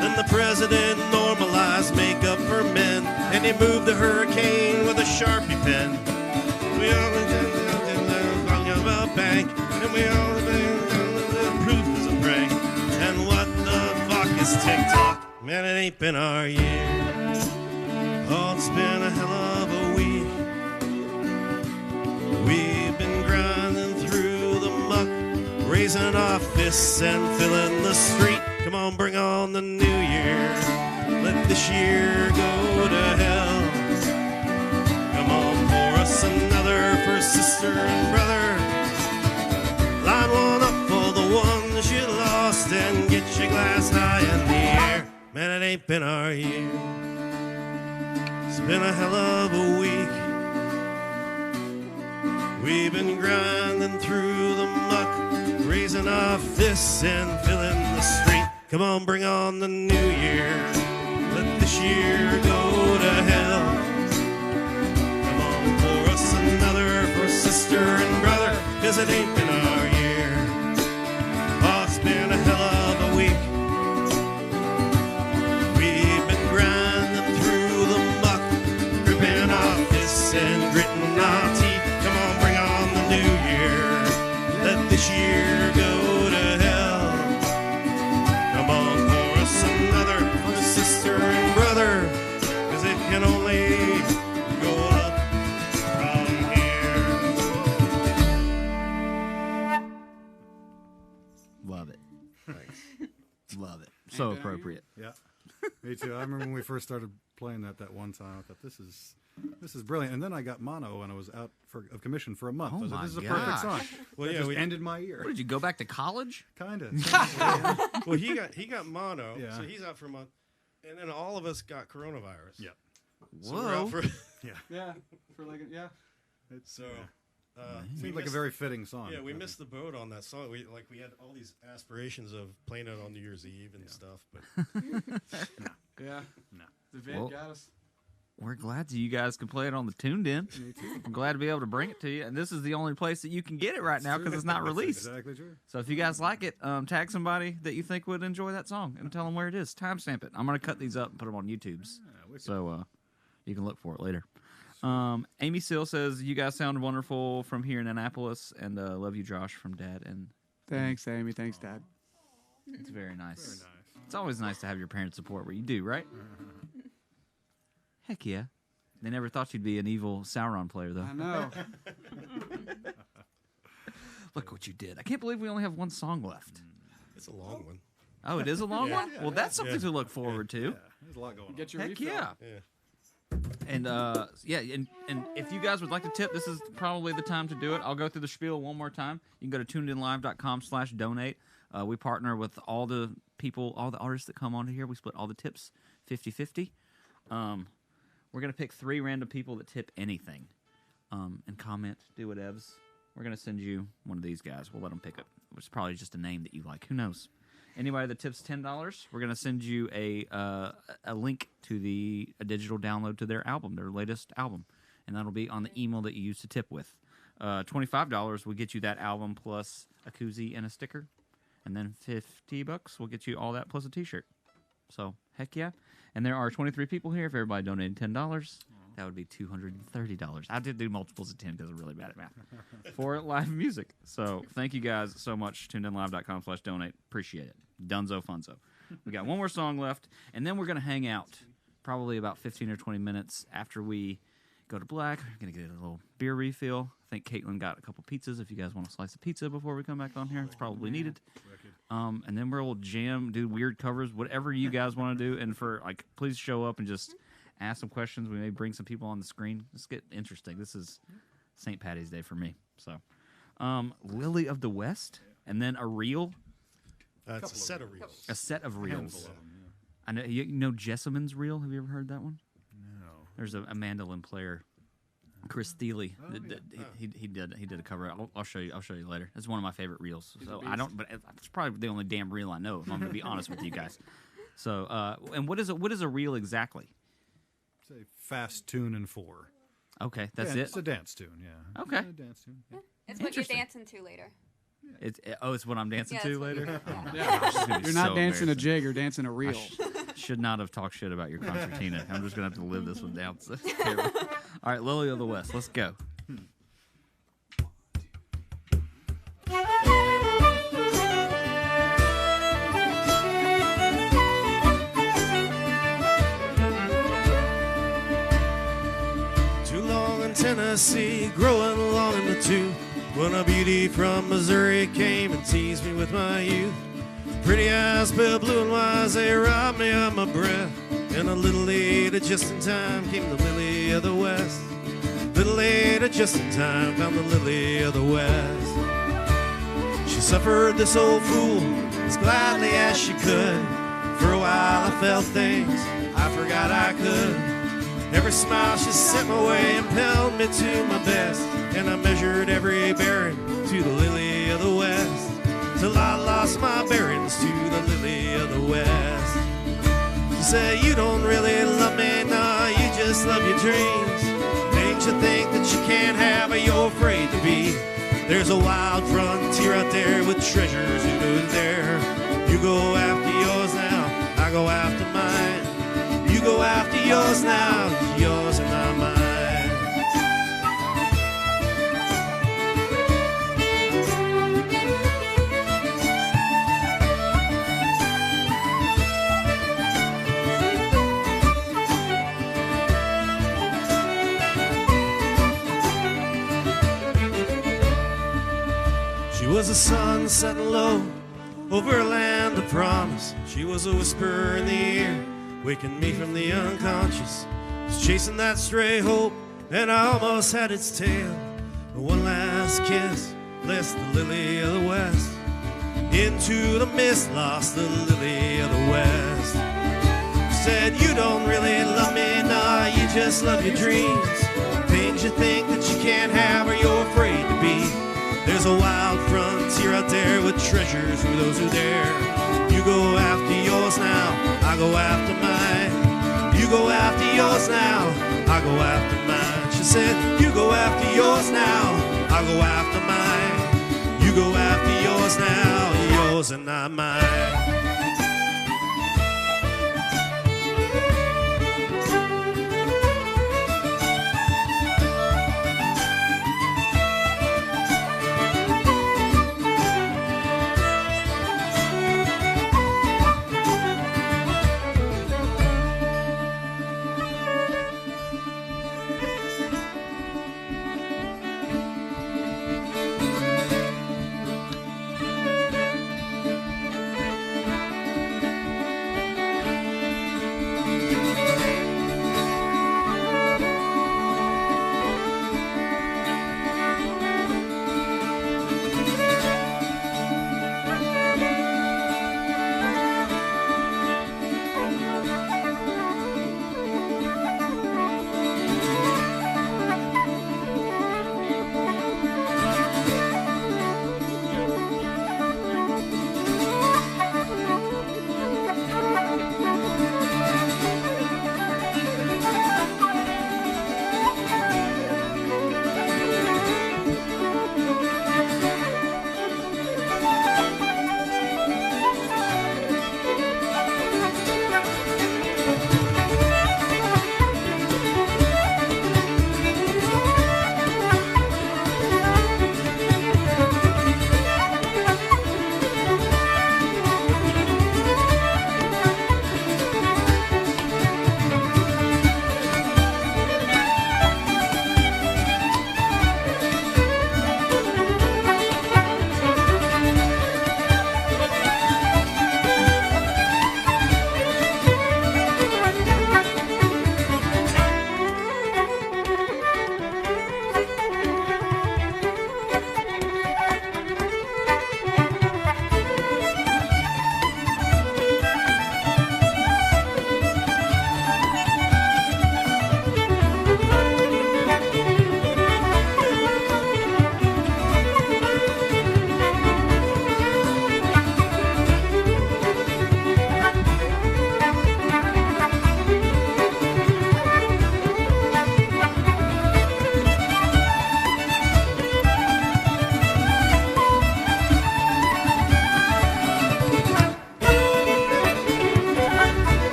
S4: Then the president normalized makeup for men, and he moved the hurricane with a Sharpie pen. We all a bank, and we all proof is a prank. And what the fuck is TikTok? Man, it ain't been our year. Oh, it's been a hell of a week. We've been grinding through the muck, raising our fists and filling the street. Come on, bring on the new year. Let this year go to hell. Come on, pour us another for sister and brother. Line one up for the ones you lost, and get your glass high in the air. Man, it ain't been our year. It's been a hell of a week. We've been grinding through the muck, raising our fists and filling the street. Come on, bring on the new year. Let this year go to hell. Come on, pour us another for sister and brother, 'cause it ain't been our year. Oh, it's been a hell of a week. We've been grinding through the muck,
S1: appropriate.
S3: Yeah, me too. I remember when we first started playing that one time. I thought this is brilliant. And then I got mono, and I was out of commission for a month.
S1: Oh
S3: I was like,
S1: my
S3: this is a perfect
S1: gosh.
S3: song.
S4: Well,
S3: That
S4: yeah,
S3: just
S4: we
S3: ended my ear.
S1: What, did you go back to college?
S3: Kind of.
S4: well, he got mono,
S3: Yeah.
S4: so he's out for a month, and then all of us got coronavirus.
S3: Yeah.
S4: So we're out for
S6: Yeah, for like
S4: so.
S3: Seemed
S4: We
S3: like a
S4: missed-
S3: very fitting song.
S4: Yeah, we missed the boat on that song. We had all these aspirations of playing it on New Year's Eve and stuff, but
S6: yeah.
S3: No.
S6: The vid
S1: Well,
S6: got us.
S1: We're glad you guys can play it on the Tuneden.
S3: Me too.
S1: I'm glad to be able to bring it to you. And this is the only place that you can get it right now because it's not
S3: That's
S1: released.
S3: exactly true.
S1: So if you guys like it, tag somebody that you think would enjoy that song and tell them where it is. Timestamp it. I'm going to cut these up and put them on YouTube's.
S3: wicked.
S1: So you can look for it later. Amy Seal says, you guys sound wonderful from here in Annapolis. And love you, Josh, from Dad. And
S6: Thanks, Amy. Thanks, Dad.
S1: it's very nice.
S3: Very nice.
S1: It's always nice to have your parents support what you do, right? Heck yeah. They never thought you'd be an evil Sauron player, though.
S6: I know.
S1: Look what you did. I can't believe we only have one song left.
S4: it's a long one.
S1: Oh, it is a long
S4: Yeah.
S1: one? Well, that's something to look forward to.
S3: Yeah, there's a lot going on.
S6: Get your
S1: Heck
S6: refill.
S1: yeah.
S4: Yeah.
S1: And and if you guys would like to tip, this is probably the time to do it. I'll go through the spiel one more time. You can go to tunedenlive.com/donate. We partner with all the people, all the artists that come on here. We split all the tips 50-50. We're going to pick 3 random people that tip anything and comment, do whatevs. We're going to send you one of these guys. We'll let them pick it. It's probably just a name that you like. Who knows? Anybody that tips $10, we're going to send you a link to a digital download to their album, their latest album. And that'll be on the email that you use to tip with. $25 will get you that album plus a koozie and a sticker. And then $50 will get you all that plus a t-shirt. So, heck yeah. And there are 23 people here. If everybody donated $10, that would be $230. I did do multiples of 10 because I'm really bad at math. For live music. So, thank you guys so much. TuneInLive.com/donate. Appreciate it. Dunzo funzo. We got one more song left, and then we're going to hang out probably about 15 or 20 minutes after we go to black. We're going to get a little beer refill. I think Caitlin got a couple pizzas. If you guys want a slice of pizza before we come back on here, it's probably needed. And then we'll jam, do weird covers, whatever you guys want to do. And please show up and just ask some questions. We may bring some people on the screen. Let's get interesting. This is St. Patty's Day for me. So, Lily of the West, and then a reel.
S4: It's a set of reels.
S1: A set of reels.
S3: Handful of 'em, yeah.
S1: I know you know Jessamyn's reel. Have you ever heard that one?
S3: No.
S1: There's a mandolin player, Chris Thiele. He did a cover. I'll show you. I'll show you later. It's one of my favorite reels. So I don't. But it's probably the only damn reel I know. If I'm going to be honest with you guys. So and what is a reel exactly?
S3: It's a fast tune in 4.
S1: Okay, that's
S3: Yeah,
S1: it.
S3: It's a dance tune, yeah.
S1: Okay.
S3: It's a dance tune. Yeah.
S5: It's what you're
S1: Interesting.
S5: dancing to later.
S1: It's what I'm dancing
S5: Yeah,
S1: to
S5: it's what
S1: later.
S5: you're-
S1: Oh,
S6: Yeah.
S1: this is gonna be
S6: You're not
S1: so
S6: dancing a
S1: embarrassing.
S6: jig, you're dancing a
S1: I
S6: reel.
S1: should not have talked shit about your concertina. I'm just gonna have to live this one down. It's terrible. All right, Lily of the West. Let's go.
S4: Too long in Tennessee, growing along in the tooth. When a beauty from Missouri came and teased me with my youth. Pretty eyes, pale blue and wise, they robbed me of my breath. And a little later, just in time, came the lily of the West. Little later, just in time, found the lily of the West. She suffered this old fool as gladly as she could. For a while I felt things I forgot I could. Every smile she sent my way impelled me to my best. And I measured every bearing to the lily of the West. Till I lost my bearings to the lily of the West. She said, you don't really love me, nah, you just love your dreams. Things you think that you can't have or you're afraid to be. There's a wild frontier out there with treasures who knows there. You go after yours now, I go after mine. You go after yours now, yours and not mine. She was the sun setting low over a land and the promise. She was a whisper in the ear, waking me from the unconscious. Was chasing that stray hope, and I almost had its tail. One last kiss, blessed the lily of the west. Into the mist, lost the lily of the west. Said, you don't really love me, nah, you just love your dreams. Things you think that you can't have or you're afraid to be. There's a wild frontier out there with treasures for those who dare. You go after yours now, I go after mine. You go after yours now, I go after mine. She said, you go after yours now, I go after mine. You go after yours now, yours and not mine.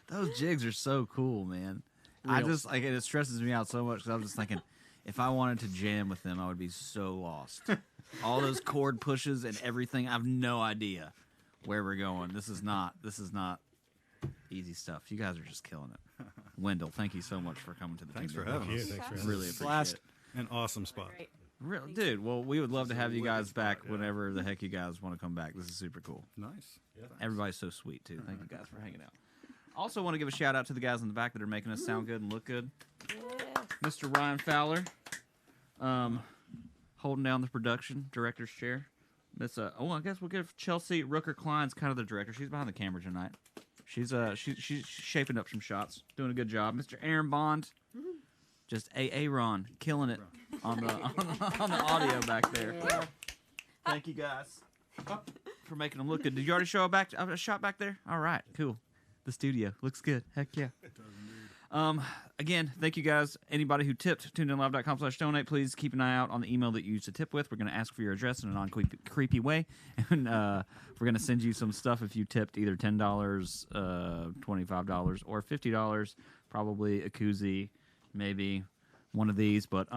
S1: Those jigs are so cool, man. I just like it stresses me out so much because I'm just thinking, if I wanted to jam with them, I would be so lost. All those chord pushes and everything, I have no idea where we're going. This is not easy stuff. You guys are just killing it. Wendell, thank you so much for coming to the
S3: Thanks
S1: team.
S3: for having us.
S4: Thanks for
S1: Really appreciate it.
S3: An awesome spot.
S7: Great.
S1: Real, dude, well, we would love to have you guys back whenever the heck you guys want to come back. This is super cool.
S3: Nice.
S1: Everybody's so sweet, too. Thank you guys for hanging out. Also want to give a shout out to the guys in the back that are making us sound good and look good. Mr. Ryan Fowler, holding down the production, director's chair. Miss, I guess we'll give Chelsea Rooker Klein's kind of the director. She's behind the camera tonight. She's shaping up some shots, doing a good job. Mr. Aaron Bond, just Ron, killing it on the audio back there. Thank you guys for making them look good. Did you already show a shot back there? All right, cool. The studio looks good. Heck yeah. Again, thank you guys. Anybody who tipped, tunedenlive.com/donate, please keep an eye out on the email that you used to tip with. We're going to ask for your address in a non-creepy way. And we're going to send you some stuff if you tipped either $10, $25, or $50. Probably a koozie, maybe one of these. But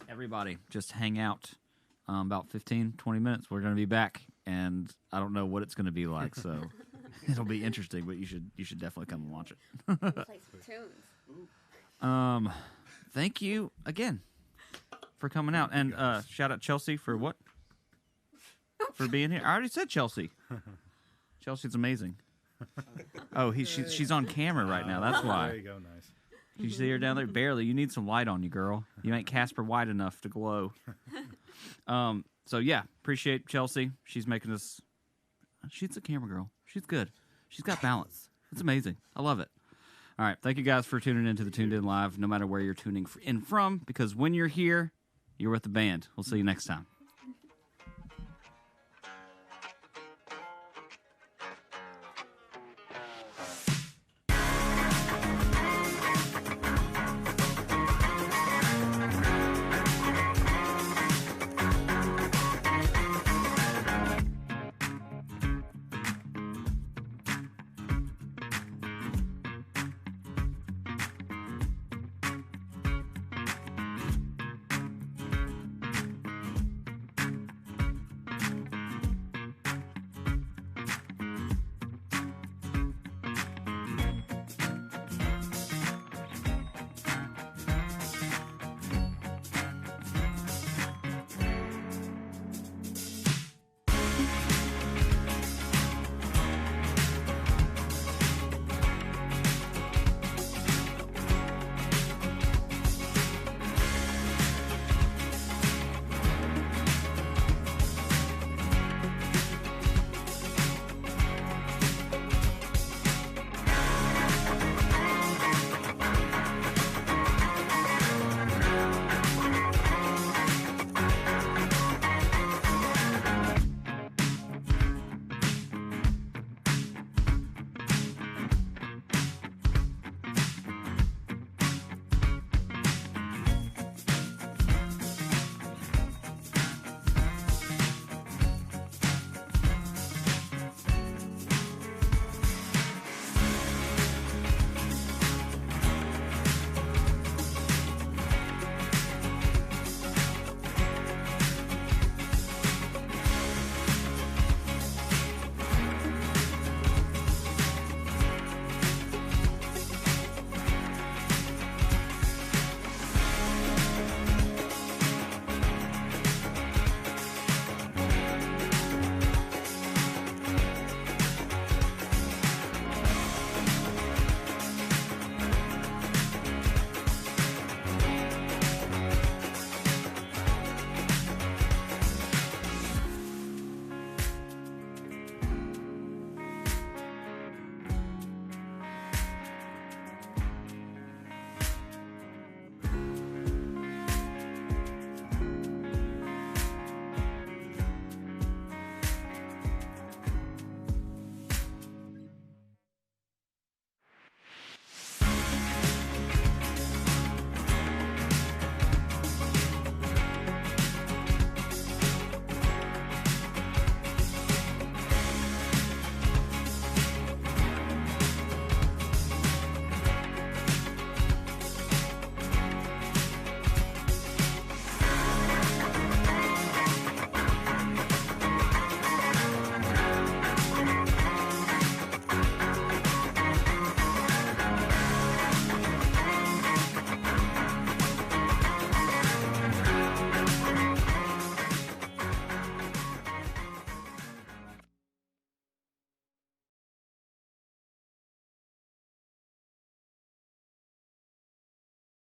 S1: everybody, just hang out about 15, 20 minutes. We're going to be back, and I don't know what it's going to be like, so... It'll be interesting, but you should definitely come and watch it.
S5: Play some tunes.
S1: Thank you again for coming out, and shout out Chelsea for what? For being here. I already said Chelsea. Chelsea's amazing. Oh, she's on camera right now. That's why.
S3: There you go. Nice.
S1: You see her down there? Barely. You need some light on you, girl. You ain't Casper White enough to glow. So yeah, appreciate Chelsea. She's making us. She's a camera girl. She's good. She's got balance. It's amazing. I love it. All right. Thank you guys for tuning in to the Tuned In Live, no matter where you're tuning in from, because when you're here, you're with the band. We'll see you next time.